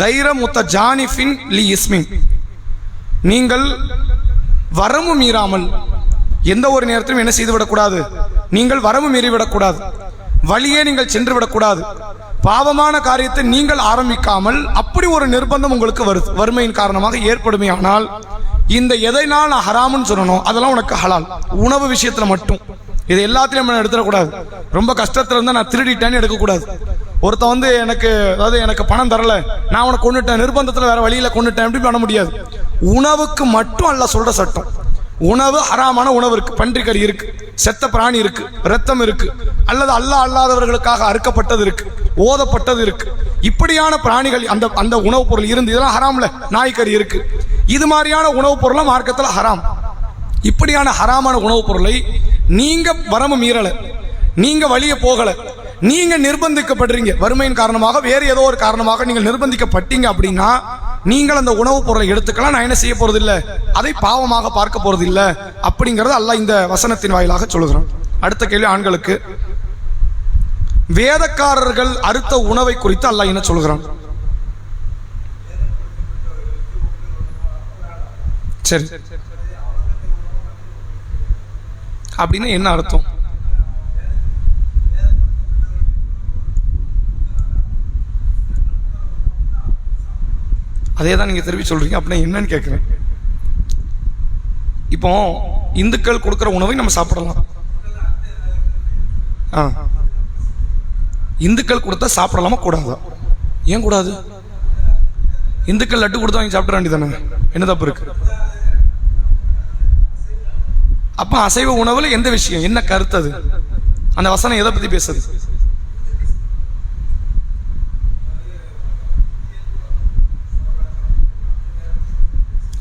கைர முத்தஜானிஃபின் லி இஸ்மின், நீங்கள் வரம்பு மீறாமல் எந்த ஒரு நேரத்திலும் என்ன செய்து விடக்கூடாது? நீங்கள் வரம்பு மீறிவிடக்கூடாது, வழியே நீங்கள் சென்று விடக்கூடாது, பாவமான காரியத்தை நீங்கள் ஆரம்பிக்காமல். அப்படி ஒரு நிர்பந்தம் உங்களுக்கு வருது, வறுமையின் காரணமாக ஏற்படுமே. ஆனால் இந்த எதை நான் ஹராம்னு சொல்லணும் அதெல்லாம் உனக்கு ஹலால். உணவு விஷயத்துல மட்டும், இது எல்லாத்திலையும் நம்ம எடுத்துடக்கூடாது. ரொம்ப கஷ்டத்துல இருந்தா நான் திருடிட்டேன்னு எடுக்கக்கூடாது. ஒருத்தன் எனக்கு பணம் தரல, நான் உனக்கு கொண்டுட்டேன், நிர்பந்தத்துல வேற வழியில கொண்டுட்டேன், எப்படி பண்ண முடியாது. உணவுக்கு மட்டும் அல்லாஹ் சொல்ற சட்டம். உணவு ஹராமான உணவு இருக்கு, பன்றிக்கறி இருக்கு, செத்த பிராணி இருக்கு, ரத்தம் இருக்கு, அல்லது அல்லாஹ் அல்லாதவர்களுக்காக அறுக்கப்பட்டது இருக்கு, ஓதப்பட்டது இருக்கு. இப்படியான பிராணிகள் அந்த உணவுப் பொருள் இருந்து, இதெல்லாம் ஹராம்ல. நாய்க்கறி இருக்கு, இது மாதிரியான உணவுப் பொருள் மார்க்கத்துல ஹராம். இப்படியான ஹராமான உணவுப் பொருளை நீங்க வரம்பு மீறல, நீங்க வழிய போகல, நீங்க நிர்பந்திக்கப்படுறீங்க, வறுமையின் காரணமாக வேறு ஏதோ ஒரு காரணமாக நீங்கள் நிர்பந்திக்கப்பட்டீங்க அப்படின்னா நீங்கள் அந்த உணவுப் பொருளை எடுத்துக்கலாம். நான் என்ன செய்ய போறது இல்லை, அதை பாவமாக பார்க்க போறது இல்லை அப்படிங்கறது அல்லாஹ் இந்த வசனத்தின் வாயிலாக சொல்லுகிறான். அடுத்த கேள்வி ஆண்களுக்கு, வேதக்காரர்கள் அறுத்த உணவை குறித்து அல்லாஹ் என்ன சொல்கிறான்? சரி, அப்படின்னு என்ன அர்த்தம்? அதே தான் நீங்க திருப்பி சொல்றீங்க, அப்படின்னா என்னன்னு கேட்கிறேன். இப்போ இந்துக்கள் கொடுக்கிற உணவை நம்ம சாப்பிடலாம். இந்துக்கள் கொடுத்தா சாப்பிடலாமா கூடாதா? ஏன் கூடாது? இந்துக்கள் லட்டு கொடுத்தா வாங்கி சாப்பிட வேண்டியதானே, என்ன தப்பு இருக்கு? அப்ப அசைவ உணவுல எந்த விஷயம், என்ன கருத்து? அது அந்த வசனம் எதை பத்தி பேசுது?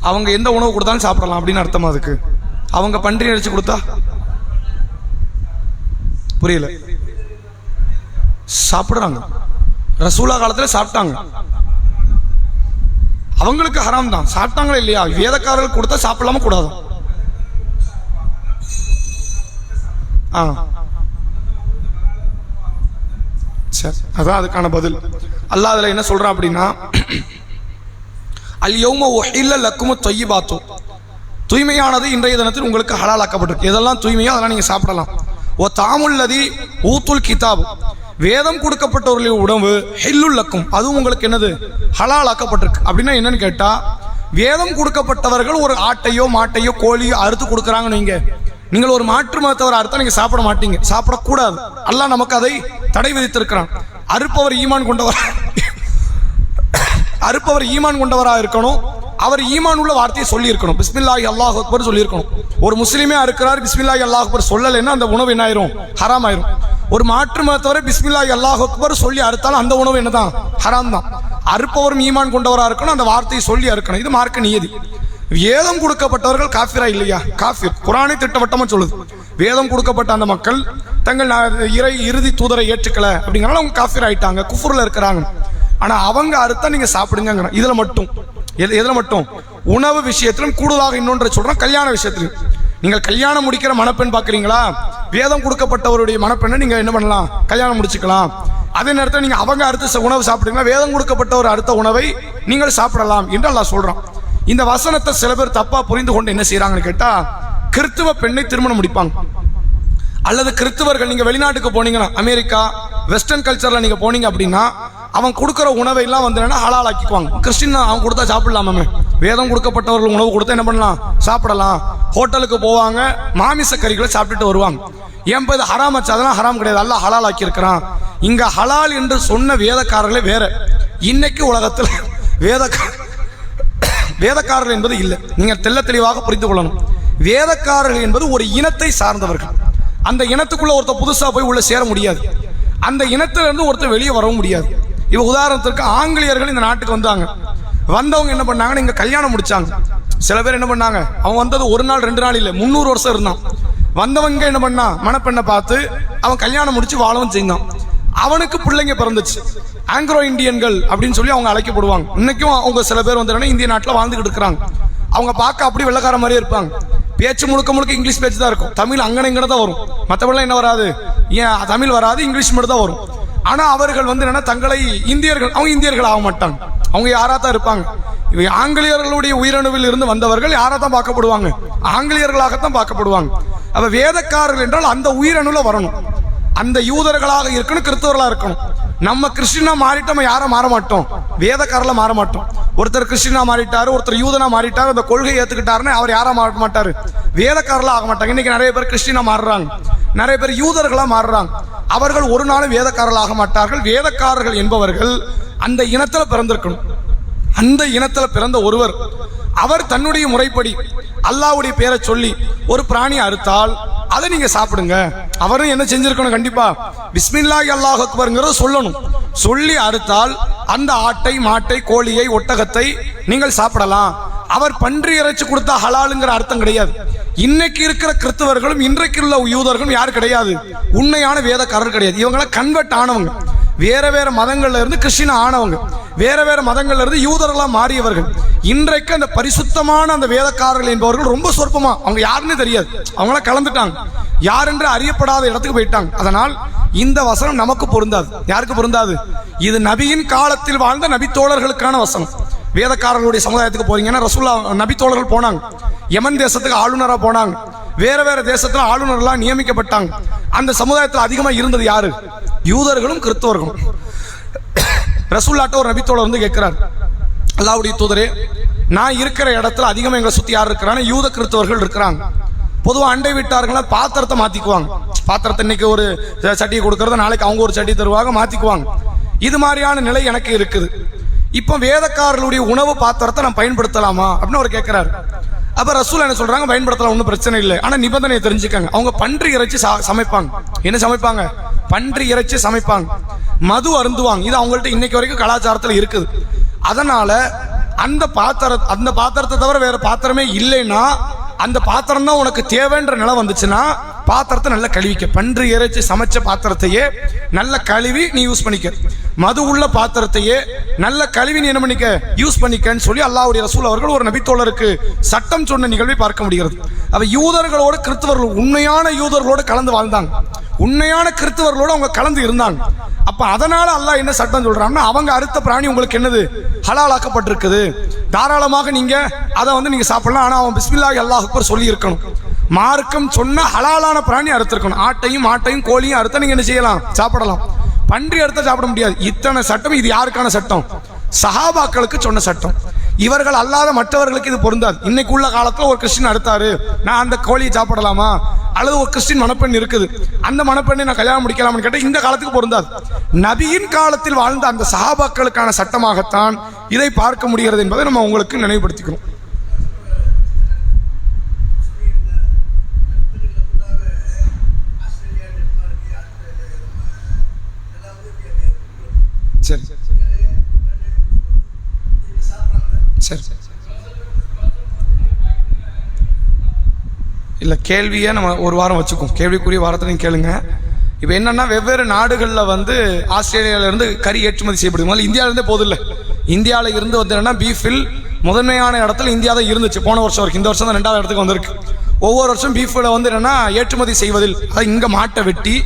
அவங்க எந்த உணவு கொடுத்தாலும் சாப்பிடலாம் அப்படின்னு அர்த்தமா அதுக்கு? அவங்க பன்றி அடிச்சு கொடுத்தா? புரியல. சாப்பிடுறாங்க, ரசூலா காலத்துல சாப்பிட்டாங்க, அவங்களுக்கு ஹராம் தான், சாப்பிட்டாங்களா இல்லையா? வேதக்காரர்கள் கொடுத்தா சாப்பிடலாம கூடாது? சரி, அதான் அதுக்கான பதில். அல்லாஹ் அதுல என்ன சொல்றான் அப்படின்னா, அல் யௌம உஹில்ல லக்கும் தொய்யிபாத்து, தூய்மையானது இன்றைய தினத்தில் உங்களுக்கு ஹலாலாக்கப்பட்டிருக்கு. எதெல்லாம் தூய்மையோ அதெல்லாம் நீங்க சாப்பிடலாம். ஓ தாமுல்லதி ஊத்துல் கிதாப், வேதம் கொடுக்கப்பட்டவர்களின் உணவு ஹில்லுல் லக்கும், அதுவும் உங்களுக்கு என்னது, ஹலாலாக்கப்பட்டிருக்கு. அப்படின்னா என்னன்னு கேட்டா, வேதம் கொடுக்கப்பட்டவர்கள் ஒரு ஆட்டையோ மாட்டையோ கோழியோ அறுத்து கொடுக்குறாங்கன்னு நீங்கள் ஒரு மாற்று மதத்தவர் அறுத்தா நீங்க சாப்பிட மாட்டீங்க, சாப்பிடக்கூடாது. அல்லாஹ் நமக்கு அதை தடை விதித்திருக்கிறான். அறுப்பவர் ஈமான் கொண்டவராக இருக்கணும். அவர் ஈமான் உள்ள வார்த்தையை சொல்லி இருக்கணும். பிஸ்மில்லாஹி அல்லாஹு அக்பர் சொல்லி இருக்கணும். ஒரு முஸ்லீமே அறுக்கிறார், பிஸ்மில்லாஹி அல்லாஹு அக்பர் சொல்லலைன்னா அந்த உணவு என்ன ஆயிரும்? ஹராம் ஆயிரும். ஒரு மாற்று மதத்தவரை பிஸ்மில்லாஹி அல்லாஹு அக்பர் சொல்லி அறுத்தாலும் அந்த உணவு என்னதான்? ஹராம் தான். அறுப்பவரும் ஈமான் கொண்டவராக இருக்கணும், அந்த வார்த்தையை சொல்லி அறுக்கணும். இது மார்க்க நியதி. வேதம் கொடுக்கப்பட்டவர்கள் காஃபிரா இல்லையா? காஃபிர். குர்ஆனே திட்டவட்டமா சொல்லுது. வேதம் கொடுக்கப்பட்ட அந்த மக்கள் தங்கள் இறுதி தூதரை ஏற்றுக்கல அப்படிங்கறனால அவங்க காஃபிர் ஆயிட்டாங்க, குஃப்ர்ல இருக்கிறாங்க. ஆனா அவங்க அறுத்தா நீங்க சாப்பிடுங்க. இதுல மட்டும் எதுல மட்டும்? உணவு விஷயத்திலும் கூடுதலாக இன்னொன்று சொல்றோம், கல்யாண விஷயத்திலும். நீங்கள் கல்யாணம் முடிக்கிற மணப்பெண் பாக்குறீங்களா? வேதம் கொடுக்கப்பட்டவருடைய மணப்பெண்ணை நீங்க என்ன பண்ணலாம்? கல்யாணம் முடிச்சுக்கலாம். அதே நேரத்தில் நீங்க அவங்க அறுத்த உணவு சாப்பிடுங்களா? வேதம் கொடுக்கப்பட்டவர் அறுத்த உணவை நீங்கள் சாப்பிடலாம் என்று அல்லாஹ் சொல்றான். இந்த வசனத்தை சில பேர் தப்பா புரிந்து கொண்டு என்ன செய்யறாங்கன்னு கேட்டா, கிறிஸ்துவ பெண்ணை திருமணம் முடிப்பாங்க. அல்லது கிறிஸ்துவர்கள், நீங்க வெளிநாட்டுக்கு போனீங்கன்னா, அமெரிக்கா வெஸ்டர்ன் கல்ச்சர்ல நீங்க போனீங்க அப்படின்னா, அவன் கொடுக்குற உணவை எல்லாம் வந்து ஹலால் ஆக்கிக்குவாங்க. கிறிஸ்டின் அவன் கொடுத்தா சாப்பிடலாமே. வேதம் கொடுக்கப்பட்டவர்கள் உணவு கொடுத்தா என்ன பண்ணலாம்? சாப்பிடலாம். ஹோட்டலுக்கு போவாங்க, மாமிச கறிகளை சாப்பிட்டுட்டு வருவாங்க. ஏன் இது ஹராம் ஆச்சு? அதெல்லாம் ஹராம் கிடையாது, அல்லாஹ் ஹலால் ஆக்கி இருக்கிறான். இங்க ஹலால் என்று சொன்ன வேதக்காரர்களே வேற. இன்னைக்கு உலகத்தில் வேதக்காரர்கள் என்பது இல்லை. நீங்க தெள்ள தெளிவாக புரிந்து கொள்ளணும். வேதக்காரர்கள் என்பது ஒரு இனத்தை சார்ந்தவர்கள். அந்த இனத்துக்குள்ள ஒருத்தர் புதுசா போய் உள்ள சேர முடியாது. அந்த இனத்திலிருந்து ஒருத்தர் வெளியே வரவும் முடியாது. இவ உதாரணத்திற்கு ஆங்கிலேயர்கள் இந்த நாட்டுக்கு வந்தவங்க என்ன பண்ணாங்க? இங்க கல்யாணம் முடிச்சாங்க. சில பேர் என்ன பண்ணாங்க? அவன் வந்தது ஒரு நாள் 2 நாள் இல்லை, 300 வருஷம் இருந்தான். வந்தவங்க என்ன பண்ணா? மணப்பெண்ணை பார்த்து அவன் கல்யாணம் முடிச்சு வாழவும் செய்தான். அவனுக்கு பிள்ளைங்க பிறந்துச்சு. ஆங்கிலோ இந்தியன்கள் அப்படின்னு சொல்லி அவங்க அழைக்கப்படுவாங்க. இன்னைக்கும் அவங்க சில பேர் வந்து இந்திய நாட்டில் வாழ்ந்துகிட்டு இருக்கிறாங்க. அவங்க பார்க்க அப்படி வெள்ளக்கார மாதிரியே இருப்பாங்க. பேச்சு முழுக்க இங்கிலீஷ் பேச்சு தான் இருக்கும். தமிழ் அங்கன இங்கன தான் வரும். மற்றபடிலாம் என்ன வராது? ஏன் தமிழ் வராது, இங்கிலீஷ் மட்டும் தான் வரும். ஆனா அவர்கள் வந்து என்னன்னா தங்களை இந்தியர்கள், அவங்க இந்தியர்கள் ஆக மாட்டாங்க. அவங்க யாரா தான் இருப்பாங்க. இவை ஆங்கிலேயர்களுடைய உயிரணுவில் இருந்து வந்தவர்கள் யாரா தான் பார்க்கப்படுவாங்க? ஆங்கிலேயர்களாகத்தான் பார்க்கப்படுவாங்க. அப்ப வேதக்காரர்கள் என்றால் அந்த உயிரணுல வரணும். அந்த யூதர்களாக இருக்கணும், கிறிஸ்தவர்களா இருக்கணும். நம்ம கிறிஸ்டினா மாறிட்டோம், யாரும் மாற மாட்டோம், வேதக்காரல மாற மாட்டோம். ஒருத்தர் கிறிஸ்டினா மாறிட்டாரு, ஒருத்தர் யூதனா மாறிட்டாரு, அந்த கொள்கையை ஏத்துக்கிட்டாருன்னு அவர் யாரா மாற மாட்டாரு? வேதக்காரல ஆக மாட்டாங்க. இன்னைக்கு நிறைய பேர் கிறிஸ்டினா மாறுறாங்க, நிறைய பேர் யூதர்களா மாறுறாங்க. அவர்கள் ஒரு நாளும் வேதக்காரர்கள் ஆக மாட்டார்கள். வேதக்காரர்கள் என்பவர்கள் அந்த இனத்துல பிறந்திருக்கணும். அந்த இனத்துல பிறந்த ஒருவர் அவர் தன்னுடைய முறைப்படி அல்லாஹ்வுடைய பேரை சொல்லி ஒரு பிராணி அறுத்தால் அதை நீங்க சாப்பிடுங்க. அவரும் என்ன செஞ்சிருக்கணும்? கண்டிப்பா பிஸ்மில்லாஹி அல்லாஹு அக்பர்ங்கிறத சொல்லணும். சொல்லி அறுத்தால் அந்த ஆட்டை, மாட்டை, கோழியை, ஒட்டகத்தை நீங்கள் சாப்பிடலாம். அவர் பன்றி இறைச்சி கொடுத்தா ஹலாலுங்கிற அர்த்தம் கிடையாது. இன்னைக்கு இருக்கிற கிறிஸ்தவர்களும் இன்றைக்கு உள்ள யூதர்களும் யாரு கிடையாது? உண்மையான வேதக்காரர் கிடையாது. இவங்கள கன்வெர்ட் ஆனவங்க, வேற வேற மதங்கள்ல இருந்து கிறிஸ்டின் ஆனவங்க, வேற வேற மதங்கள்ல இருந்து யூதர்களா மாறியவர்கள். இன்றைக்கு அந்த பரிசுத்தமான அந்த வேதக்காரர்கள் என்பவர்கள் ரொம்ப சொற்பமா, அவங்க யாருன்னு தெரியாது, அவங்கள கலந்துட்டாங்க, யார் என்று அறியப்படாத இடத்துக்கு போயிட்டாங்க. அதனால் இந்த வசனம் நமக்கு பொருந்தாது. யாருக்கு பொருந்தாது? இது நபியின் காலத்தில் வாழ்ந்த நபி தோழர்களுக்கான வசனம். வேதக்காரர்களுடைய சமுதாயத்துக்கு போறீங்கன்னா, ரசூலுல்லாஹ் நபி தோழர்கள் போனாங்க, யமன் தேசத்துக்கு ஆளுநரா போனாங்க, வேற வேற தேசத்துல ஆளுநர்களா நியமிக்கப்பட்டாங்க. அந்த சமுதாயத்தில் அதிகமா இருந்தது யாரு? யூதர்களும் கிறிஸ்தவர்களும். ரசூலுல்லாஹ்ட்ட ஒரு நபித்தோழர் வந்து கேட்கிறார், அல்லாஹ்வுடைய தூதரே, நான் இருக்கிற இடத்துல அதிகமா எங்களை சுத்தி யார் இருக்கிறாங்க? யூத கிறிஸ்தவர்கள் இருக்கிறாங்க. பொதுவாக அண்டை வீட்டார்களா பாத்திரத்தை மாத்திக்குவாங்க. பாத்திரத்தை இன்னைக்கு ஒரு சட்டியை கொடுக்கறத நாளைக்கு அவங்க ஒரு சட்டி தருவாங்க, மாத்திக்குவாங்க. இது மாதிரியான நிலை எனக்கு இருக்குது. இப்போ வேதக்காரர்களுடைய உணவு பாத்திரத்தை நான் பயன்படுத்தலாமா அப்படின்னு அவர் கேட்கிறாரு. அப்ப ரசூல் என்ன சொல்றாங்க? பயன்படுத்தலாம், ஒன்றும் பிரச்சனை இல்லை. ஆனா நிபந்தனையை தெரிஞ்சுக்காங்க. அவங்க பன்றி இறைச்சி சமைப்பாங்க. என்ன சமைப்பாங்க? பன்றி இறைச்சி சமைப்பாங்க. மது அருந்துவாங்க. இது அவங்கள்ட்ட இன்னைக்கு வரைக்கும் கலாச்சாரத்தில் இருக்குது. அதனால அந்த பாத்திரத்தை தவிர வேற பாத்திரமே இல்லைன்னா, அந்த பாத்திரம் தான் உனக்கு தேவைன்ற நிலை வந்துச்சுன்னா, பாத்திரத்தை நல்லா கழுவிக்க. பன்றி இறைச்சி சமைச்ச பாத்திரத்தையே நல்ல கழுவி நீ யூஸ் பண்ணிக்க. மது உள்ள பாத்திரத்தையே நல்ல கழுவி நீ என்ன பண்ணிக்க, யூஸ் பண்ணிக்கன்னு சொல்லி அல்லாஹ்வுடைய ரசூல் அவர்கள் ஒரு நபித்தோழருக்கு சட்டம் சொன்ன நிகழ்வை பார்க்க முடிகிறது. அவ யூதர்களோடு கிறிஸ்தவர்கள், உண்மையான யூதர்களோடு கலந்து வாழ்ந்தாங்க, உண்மையான கிறிஸ்தவர்களோடு அவங்க கலந்து இருந்தாங்க. அப்ப அதனால அல்லாஹ் என்ன சட்டம் சொல்றாங்கன்னா, அவங்க அறுத்த பிராணி உங்களுக்கு என்னது? ஹலாலாக்கப்பட்டிருக்குது, தாராளமாக நீங்க அதை வந்து நீங்க சாப்பிடலாம். ஆனா அவன் பிஸ்மில்லாஹி அல்லாஹு அக்பர் சொல்லி இருக்கணும். மார்க்கம் சொன்ன ஹலாலான பிராணி அறுத்திருக்கணும். ஆட்டையும் மாட்டையும் கோழியும் அறுத்த நீங்க என்ன செய்யலாம்? சாப்பிடலாம். பன்றி அறுத்த சாப்பிட முடியாது. இத்தனை சட்டம். இது யாருக்கான சட்டம்? சஹாபாக்களுக்கு சொன்ன சட்டம். இவர்கள் அல்லாத மற்றவர்களுக்கு இது பொருந்தாது. இன்னைக்கு உள்ள காலத்துல ஒரு கிறிஸ்டின் அறுத்தாரு, நான் அந்த கோழியை சாப்பிடலாமா? அல்லது ஒரு கிறிஸ்டின் மணப்பெண் இருக்குது, அந்த மணப்பெண்ணை நான் கல்யாணம் முடிக்கலாம்னு கேட்டால் இந்த காலத்துக்கு பொருந்தாது. நபியின் காலத்தில் வாழ்ந்த அந்த சஹாபாக்களுக்கான சட்டமாகத்தான் இதை பார்க்க முடிகிறது என்பதை நம்ம உங்களுக்கு நினைவுபடுத்திக்கிறோம். சரி சரி இல்லை, கேள்வியை நம்ம ஒரு வாரம் வச்சுக்கோம். கேள்விக்குரிய வாரத்தை நீங்கள் கேளுங்க. இப்போ என்னன்னா, வெவ்வேறு நாடுகளில் வந்து ஆஸ்திரேலியாவிலேருந்து கறி ஏற்றுமதி செய்யப்படுது. முதல்ல இந்தியாவிலேருந்தே போதும் இல்லை, இந்தியாவில் இருந்து வந்து என்னன்னா பீஃபில் முதன்மையான இடத்துல இந்தியா தான் இருந்துச்சு போன வருஷம் வரைக்கும். இந்த வருஷம் தான் 2வது இடத்துக்கு வந்திருக்கு. ஒவ்வொரு வருஷம் பீஃபில் வந்து என்னன்னா ஏற்றுமதி செய்வதில் அதை இங்கே மாட்டை வெட்டி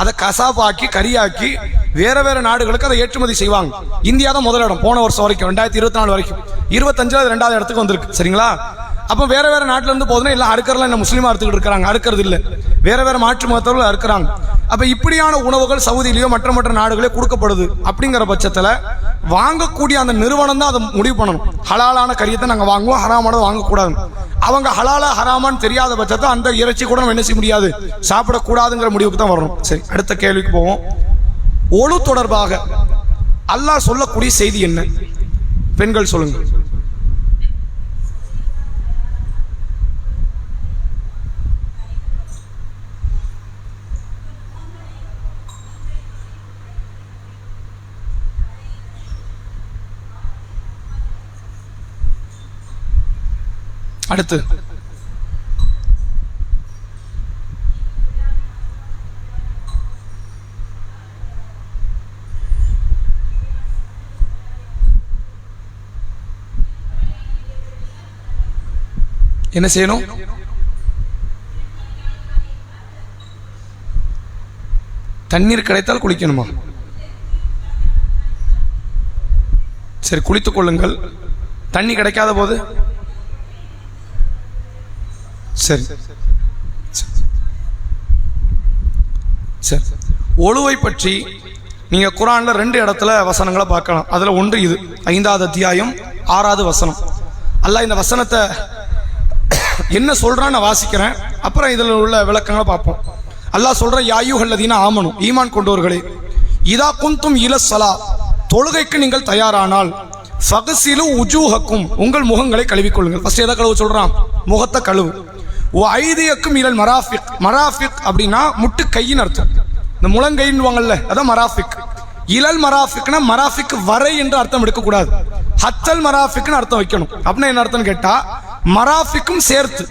அதை கசாப்பாக்கி கறியாக்கி வேற வேற நாடுகளுக்கு அதை ஏற்றுமதி செய்வாங்க. இந்தியா தான் முதலிடம் போன வருஷம் வரைக்கும், 2024 வரைக்கும். 25 அது 2வது இடத்துக்கு வந்திருக்கு. சரிங்களா? அப்போ வேற வேற நாட்டில இருந்து போதுன்னா எல்லாம் அறுக்கிறலாம் என்ன முஸ்லீமா அறுத்துக்கிட்டு இருக்கிறாங்க, அறுக்கிறது இல்லை, வேற வேற மாற்று மதத்தவர்கள் அறுக்கிறாங்க. அப்போ இப்படியான உணவுகள் சவுதியிலேயோ மற்ற நாடுகளே கொடுக்கப்படுது. அப்படிங்கிற பட்சத்தில் வாங்கக்கூடிய அந்த நிறுவனம் தான் அதை முடிவு பண்ணணும். ஹலாலான கறியத்தை நாங்கள் வாங்குவோம், ஹராமானதை வாங்கக்கூடாது. அவங்க ஹலாலா ஹராமான்னு தெரியாத பட்சத்தை அந்த இறைச்சி கூட நம்ம என்ன செய்ய முடியாது, சாப்பிடக்கூடாதுங்கிற முடிவுக்கு தான் வரணும். சரி, அடுத்த கேள்விக்கு போவோம். ஒழு தொடர்பாக அல்லாஹ் சொல்லக்கூடிய செய்தி என்ன? பெண்கள் சொல்லுங்க. அடுத்து என்ன செய்யணும்? தண்ணீர் கிடைத்தால் குளிக்கணுமா? சரி, குளித்துக் கொள்ளுங்கள். தண்ணி கிடைக்காத போது சரி சரி. ஒழுவை பற்றி நீங்க குர்ஆன்ல 2 இடத்துல வசனங்களை பார்க்கலாம். அதுல ஒன்று இது 5வது அத்தியாயம் 6வது வசனம். அல்லாஹ் இந்த வசனத்தை என்ன சொல்றான்னு நான் வாசிக்கிறேன், அப்புறம் இதில் உள்ள விளக்கங்களை பார்ப்போம். அல்லாஹ் சொல்ற யா அய்யுஹல்லதீன ஆமனு, ஈமான் கொண்டவர்களே, இதா குந்தும் இலஸ்ஸலா, தொழுகைக்கு நீங்கள் தயாரானால், ஃபக்ஸிலு உஜூஹக்கும், உங்கள் முகங்களை கழுவிக்கொள்ளுங்கள். ஃபர்ஸ்ட் எதை கழுவு சொல்றான்? முகத்தை கழுவு. ஐதியக்கும் இலல் மராஃபிக், மராஃபிக் அப்படின்னா முட்டு கையின் அர்த்தம். இந்த முழங்கைன்னு வாங்கல்ல, அதான் மராஃபிக். இலல் மராஃபிக்னா மராஃபிக் வரை என்று அர்த்தம் எடுக்கக்கூடாது, ஹத்தல் மராஃபிக்னு அர்த்தம் வைக்கணும். அப்படின்னா என்ன அர்த்தம்னு கேட்டா, மராஃபிக்கும் சேர்த்து.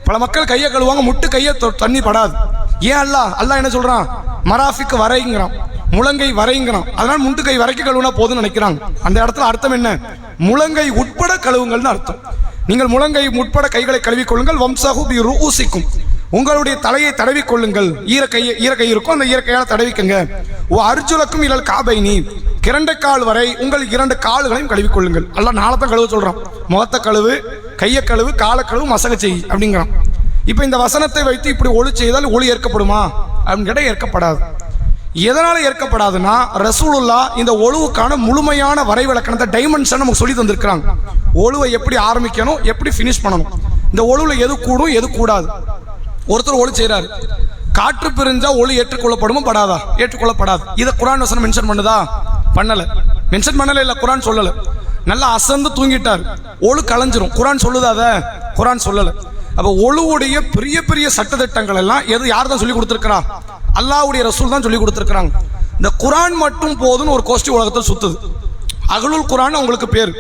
பல மக்கள் கையை கழுவாங்க, முட்டு கையை தண்ணி படாது. ஏன் அல்லாஹ் என்ன சொல்றான்? மராஃபிக் வரைங்கிறான், முழங்கை வரைங்கிறான். அதனால முட்டு கை வரைக்கும் கழுவுனா போதும்னு நினைக்கிறாங்க. அந்த இடத்துல அர்த்தம் என்ன? முழங்கை உட்பட கழுவுங்கள்னு அர்த்தம். நீங்கள் முழங்கை உட்பட கைகளை கழுவிக்கொள்ளுங்கள். வம்சஹு பி ரூசிக்கும், உங்களுடைய தலையை தடவிக்கொள்ளுங்கள். ஈரக்கை இருக்கும், அந்த ஈரக்கையால் தடவிக்குங்க. ஓ அர்ஜுலக்கும் இலல் காபைனி, 2 கால் வரை உங்கள் 2 கால்களையும் கழுவிக்கொள்ளுங்கள். அல்லாஹ் நாளத்தான் கழுவு சொல்றான். முகத்தை கழுவு, கையை கழுவு, காலை கழுவு, மசக செய் அப்படிங்கிறான். இப்போ இந்த வசனத்தை வைத்து இப்படி ஒளி செய்தால் ஒளி ஏற்கப்படுமா அப்படின்னு கேட்டால் ஏற்கப்படாது. எதனால ஏற்கப்படாதுன்னா, ரசூலுல்லாஹ் இந்த ஒழுவுக்கான முழுமையான வரைவிலக்கணத்தை டைமென்ஷன் நமக்கு சொல்லி தந்திருக்கிறாங்க. ஒழுவை எப்படி ஆரம்பிக்கணும், எப்படி ஃபினிஷ் பண்ணணும், இந்த ஒழுவுல எது கூடும் எது கூடாது. ஒருத்தர் ஒளி செய்யறாரு, காற்று பிரிஞ்சா ஒளி ஏற்றுக்கொள்ளப்படுமா படாதா? ஏற்றுக்கொள்ளப்படாது. இதை குர்ஆன் வசனம் மென்ஷன் பண்ணுதா? பண்ணல. மென்ஷன் பண்ணல, இல்ல குர்ஆன் சொல்லல. நல்லா அசந்து தூங்கிட்டார், ஒளு கலைஞ்சிரும். குர்ஆன் சொல்லுதா? அதை குர்ஆன் சொல்லல. அப்ப ஒழுவுடைய பெரிய பெரிய சட்டத்திட்டங்கள் எல்லாம் யார் தான் சொல்லி கொடுத்திருக்கிறா? அல்லாஹ்வுடைய ரசூல் தான் சொல்லி கொடுத்திருக்கிறாங்க. இந்த குர்ஆன் மட்டும் போதுன்னு ஒரு கோஷ்டி உலகத்தில் சுத்துது. அகலுல் குர்ஆன் உங்களுக்கு பேர்.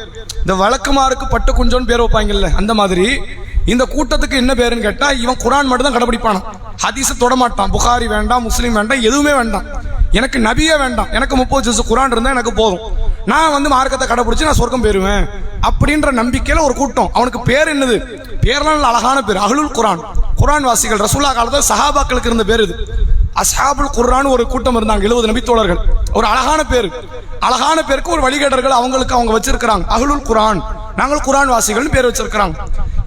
இந்த வழக்குமாருக்கு பட்டு குஞ்சோன்னு பேர் வைப்பாங்கல்ல, அந்த மாதிரி இந்த கூட்டத்துக்கு என்ன பேருன்னு கேட்டா, இவன் குர்ஆன் மட்டும் தான் கடைபிடிப்பானா, ஹதீஸை தொட மாட்டான். புகாரி வேண்டாம், முஸ்லீம் வேண்டாம், எதுவுமே வேண்டாம். எனக்கு நபியே வேண்டாம், எனக்கு 30 ஜுஸ் குர்ஆன் இருந்தா எனக்கு போதும், நான் மார்க்கத்தை கடைபிடிச்சு நான் சொர்க்கம் போயிருவேன் அப்படின்ற நம்பிக்கையில ஒரு கூட்டம். அவனுக்கு பேர் என்னது? பேர்லாம் அழகான பேர், அஹ்லுல் குர்ஆன். குர்ஆன் வாசிகள். ரசூலுல்லாஹ் காலத்தில் சஹாபாக்களுக்கு இருந்த பேர் இது. அஸ்ஹாபுல் குர்ஆன் ஒரு கூட்டம் இருந்தாங்க, 70 நபித்தோழர்கள். ஒரு அழகான பேர். அழகான பேருக்கு ஒரு வழிகேடர்கள் அவங்களுக்கு அவங்க வச்சிருக்கிறாங்க, அஹ்லுல் குர்ஆன், நாங்கள் குர்ஆன் வாசிகள்னு பேர் வச்சிருக்கிறாங்க.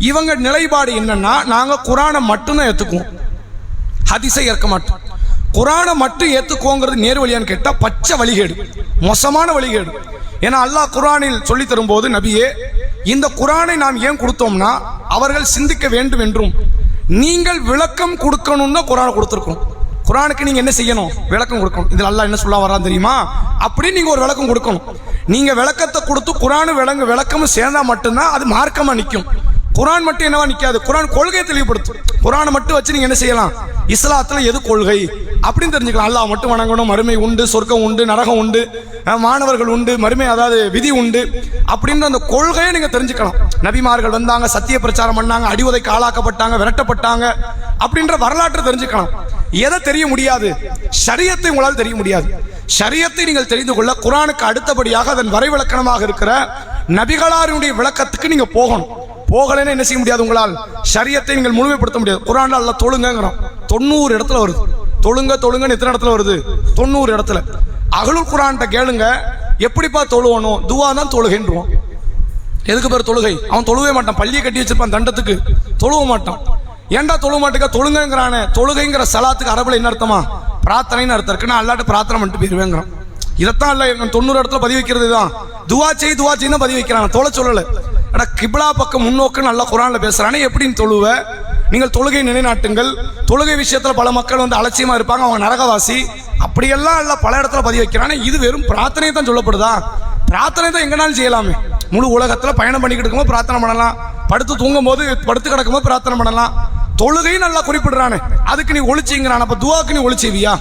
இவங்க நிலைப்பாடு என்னன்னா, நாங்க குர்ஆனை மட்டும்தான் ஏத்துக்குவோம், ஹதீஸை ஏற்க மாட்டோம். குர்ஆனை மட்டும் ஏத்துக்குவோங்கிறது நேர் வழியான்னு கேட்டா பச்சை வழிகேடு, மோசமான வழிகேடு. ஏன்னா அல்லாஹ் குர்ஆனில் சொல்லி தரும்போது, நபியே இந்த குர்ஆனை நாம் ஏன் கொடுத்தோம்னா அவர்கள் சிந்திக்க வேண்டும் என்றும் நீங்கள் விளக்கம் கொடுக்கணும்னா குர்ஆனை கொடுத்துருக்கணும். குர்ஆனுக்கு நீங்க என்ன செய்யணும்? விளக்கம் கொடுக்கணும். இதில் அல்லாஹ் என்ன சொல்ல வரான் தெரியுமா? அப்படின்னு நீங்க ஒரு விளக்கம் கொடுக்கணும். நீங்க விளக்கத்தை கொடுத்து குர்ஆன் விளக்கமும் சேர்ந்தா மட்டும்தான் அது மார்க்கமா நிற்கும். குர்ஆன் மட்டும் என்னவா நிற்காது. குர்ஆன் கொள்கையை தெளிவுபடுத்தும். குர்ஆனை மட்டும் வச்சு நீங்க என்ன செய்யலாம்? இஸ்லாத்துல எது கொள்கை அப்படின்னு தெரிஞ்சுக்கலாம். அல்லாஹ் மட்டும் வணங்கணும், மறுமை உண்டு, சொர்க்கம் உண்டு, நரகம் உண்டு, மாணவர்கள் உண்டு, மறுமை அதாவது விதி உண்டு அப்படின்ற அந்த கொள்கையை நீங்க தெரிஞ்சுக்கலாம். நபிமார்கள் வந்தாங்க, சத்திய பிரச்சாரம் பண்ணாங்க, அடிவதைக்கு ஆளாக்கப்பட்டாங்க, விரட்டப்பட்டாங்க அப்படின்ற வரலாற்றை தெரிஞ்சுக்கலாம். எதை தெரிய முடியாது? ஷரியத்தை உங்களால் தெரிய முடியாது. ஷரியத்தை நீங்கள் தெரிந்து கொள்ள குர்ஆனுக்கு அடுத்தபடியாக அதன் வரைவிலக்கணமாக இருக்கிற நபிகளாருடைய விளக்கத்துக்கு நீங்க போகணும். போகலைன்னா என்ன செய்ய முடியாது? உங்களால் ஷரியத்தை நீங்கள் முழுமைப்படுத்த முடியாது. குர்ஆன்ல அல்லாஹ் தொழுங்கங்கிறான், 90 இடத்துல வருது. தொழுங்கன்னு எத்தனை இடத்துல வருது? 90 இடத்துல. அஹ்லுல் குர்ஆன்ட்ட கேளுங்க, எப்படிப்பா தொழுவணும்? துவா தான் தொழுகைன்றான். எதுக்கு பேர் தொழுகை? அவன் தொழுவே மாட்டான், பள்ளியை கட்டி வச்சிருப்பான் தண்டத்துக்கு, தொழுவ மாட்டான். ஏன்டா தொழுவ மாட்டேங்க? தொழுங்கிறானே. தொழுகைங்கிற சலாத்துக்கு அரபுல என்ன அர்த்தமா? பிரார்த்தனைன்னு அர்த்தம் இருக்கு. நான் அல்லாட்ட பிரார்த்தனை பண்ணிட்டு போயிருவேங்கிறான். இதைத்தான் அல்ல 90 இடத்துல பதிவு வைக்கிறது தான். துவா செய்யும் பதிவு வைக்கிறான், தொலை சொல்லல. கிப்லா பக்கம் முன்னோக்கு நல்லா குர்ஆன்ல பேசுறானே, எப்படின்னு தொழுவ? நீங்கள் தொழுகை நிலைநாட்டுங்கள். தொழுகை விஷயத்துல பல மக்கள் வந்து அலட்சியமா இருப்பாங்க, அவங்க நரகவாசி அப்படியெல்லாம் எல்லாம் பல இடத்துல பதிவு வைக்கிறானே. இது வெறும் பிரார்த்தனை தான் சொல்லப்படுதா? பிரார்த்தனை தான் எங்கனாலும் செய்யலாமே. முழு உலகத்துல பயணம் பண்ணிக்கிட்டு இருக்கும்போது பிரார்த்தனை பண்ணலாம், படுத்து தூங்கும் போது, படுத்து கிடக்கும் போது பிரார்த்தனை பண்ணலாம். தொழுகையும் நல்லா குறிப்பிடுறானே, அதுக்கு நீ ஒளிச்சிங்கிறான். அப்ப துவாக்கு நீ ஒளிச்சிவியா?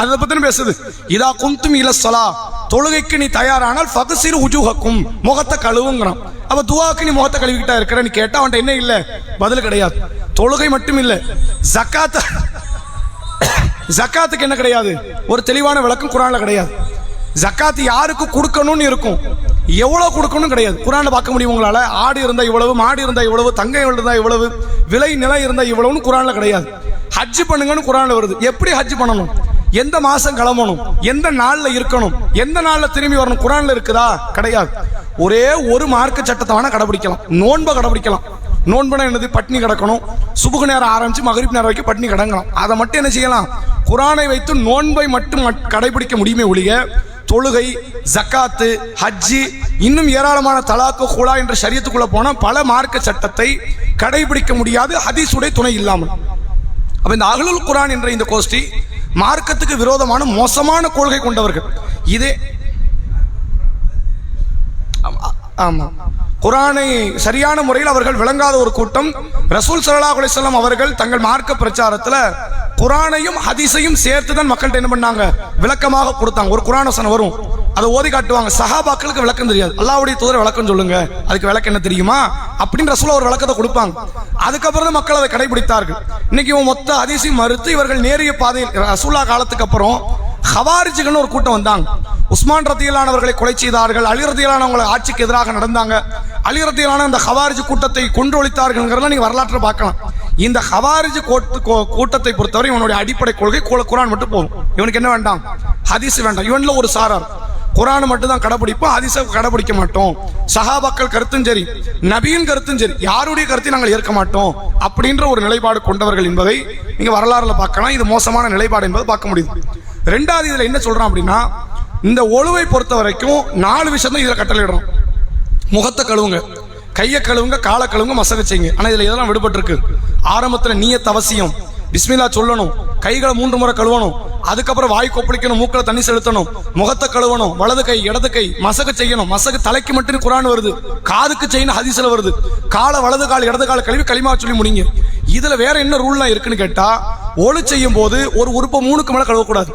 அதை பத்தி பேசுது. இதா குந்தும் இலஸ்ஸலா, தொழுகைக்கு நீ தயாரானால் ஃபக்ஸிரு உஜூஹக்கும், முகத்தை கழுவுங்கிறான். அப்ப துவாக்கு நீ முகத்தை கழுவிக்கிட்டா இருக்கிறன்னு கேட்டா அவன்கிட்ட என்ன இல்லை? பதில் கிடையாது. தொழுகை மட்டும் இல்லை, ஜக்காத்துக்கு என்ன கிடையாது? ஒரு தெளிவான விளக்கம் குர்ஆன்ல கிடையாது. ஜக்காத்து யாருக்கு கொடுக்கணும்னு இருக்கும், எவ்வளவு கொடுக்கணும் கிடையாது. குர்ஆன்ல பார்க்க முடியும் உங்களால? ஆடு இருந்தா இவ்வளவு, மாடு இருந்தா இவ்வளவு, தங்கம் இருந்தா இவ்வளவு, விலை நிலை இருந்தா இவ்வளவுன்னு குர்ஆன்ல கிடையாது. ஹஜ் பண்ணுங்கன்னு குர்ஆன்ல வருது. எப்படி ஹஜ் பண்ணணும்? எந்த மாசம் கிளம்பணும்? எந்த நாள்ல இருக்கணும்? எந்த நாள்ல திரும்பி வரணும்? குர்ஆன்ல இருக்குதா? கிடையாது. ஒரே ஒரு மார்க்க சட்டத்தை வேணா கடைபிடிக்கலாம். நோன்பை கடைபிடிக்கலாம். நோன்புனா என்னது? பட்னி கிடக்கணும். சுபுகு நேரம் ஆரம்பிச்சு மகரிப் நேரம் வரைக்கும் பட்னி கிடங்கலாம். அதை மட்டும் என்ன செய்யலாம்? குர்ஆனை வைத்து நோன்பை மட்டும் கடைபிடிக்க முடியுமே ஒழிய தொழுகை, ஜக்காத்து, ஹஜ்ஜி, இன்னும் ஏராளமான தலாக்கு, குலா என்ற ஷரியத்துக்குள்ள போன பல மார்க்க சட்டத்தை கடைபிடிக்க முடியாது ஹதீஸுடைய துணை இல்லாமல். அப்ப இந்த அஹ்லுல் குர்ஆன் என்ற இந்த கோஷ்டி மார்க்கத்துக்கு விரோதமான மோசமான கொள்கை கொண்டவர்கள். இதே ஆமா, குர்ஆனை சரியான முறையில் அவர்கள் விளங்காத ஒரு கூட்டம். ரசூல் ஸல்லல்லாஹு அலைஹி வஸல்லம் அவர்கள் தங்கள் மார்க்க பிரச்சாரத்துல குர்ஆனையும் ஹதீஸையும் சேர்த்து தான் மக்கள்கிட்ட என்ன பண்ணாங்க? விளக்கமாக கொடுத்தாங்க. ஒரு குர்ஆன் வசனம் வரும், அதை ஓதி காட்டுவாங்க. சஹாபாக்களுக்கு விளக்கம் தெரியாது. அல்லாஹ்வுடைய தூதர் விளக்கம் சொல்லுங்க, அதுக்கு விளக்கம் என்ன தெரியுமா அப்படின்னு ரசூல் ஒரு விளக்கத்தை கொடுப்பாங்க. அதுக்கப்புறம் தான் மக்கள் அதை கடைபிடித்தார்கள். இன்னைக்கு இவன் மொத்த ஹதீஸையும் மறுத்து இவர்கள் நேரிய பாதையில் ரசூலுல்லாஹ் காலத்துக்கு அப்புறம் ஹவாரிஜிகள்னு ஒரு கூட்டம் வந்தாங்க. உஸ்மான் ரதியல்லாஹு அவர்களை கொலை செய்தார்கள். அலி ரதியல்லாஹு அவங்களை ஆட்சிக்கு எதிராக நடந்தாங்க. அலி ரதியல்லாஹு அந்த ஹவாரிஜ் கூட்டத்தை கொன்றொழித்தார்கள். நீங்க வரலாற்றை பார்க்கலாம். இந்த ஹவாரிஜ் கூட்டத்தை பொறுத்தவரை இவனுடைய அடிப்படை கொள்கை குர்ஆன் மட்டும் போதும். இவனுக்கு என்ன வேண்டாம்? ஹதீஸ் வேண்டாம். இவன்ல ஒரு சாரார் குர்ஆன் மட்டும் தான் கடைபிடிப்போம், ஹதீஸை கடைபிடிக்க மாட்டோம். சஹாபாக்கள் கருத்தும் சரி, நபியின் கருத்தும் சரி, யாருடைய கருத்தையும் நாங்கள் ஏற்க மாட்டோம் அப்படின்ற ஒரு நிலைப்பாடு கொண்டவர்கள் என்பதை நீங்க வரலாறுல பார்க்கலாம். இது மோசமான நிலைப்பாடு என்பதை பார்க்க முடியுது. ரெண்டாவது இதுல என்ன சொல்றான் அப்படின்னா, இந்த ஒழுவை பொறுத்த வரைக்கும் 4 விஷயம் தான் இதுல கட்டளையிடுறோம். முகத்தை கழுவுங்க, கையை கழுவுங்க, காலை கழுவுங்க, மசக செய்யுங்க. ஆனா இதுல இதெல்லாம் விடுபட்டு இருக்கு. ஆரம்பத்துல நியத் அவசியம், பிஸ்மில்லா சொல்லணும், கைகளை 3 முறை கழுவணும், அதுக்கப்புறம் வாய் கொப்பளிக்கணும், மூக்கில் தண்ணி செலுத்தணும், முகத்தை கழுவணும், வலது கை இடது கை மசக செய்யணும். மசகு தலைக்கு மட்டும் குர்ஆன் வருது, காதுக்கு செய்யணும் ஹதீஸ்ல வருது. காலை வலது கால் இடது கால கழுவி களிமா சொல்லி முடிங்க. இதுல வேற என்ன ரூல்லாம் இருக்குன்னு கேட்டா, ஒளி செய்யும் போது ஒரு உறுப்பை 3க்கு மேல கழுவக்கூடாது,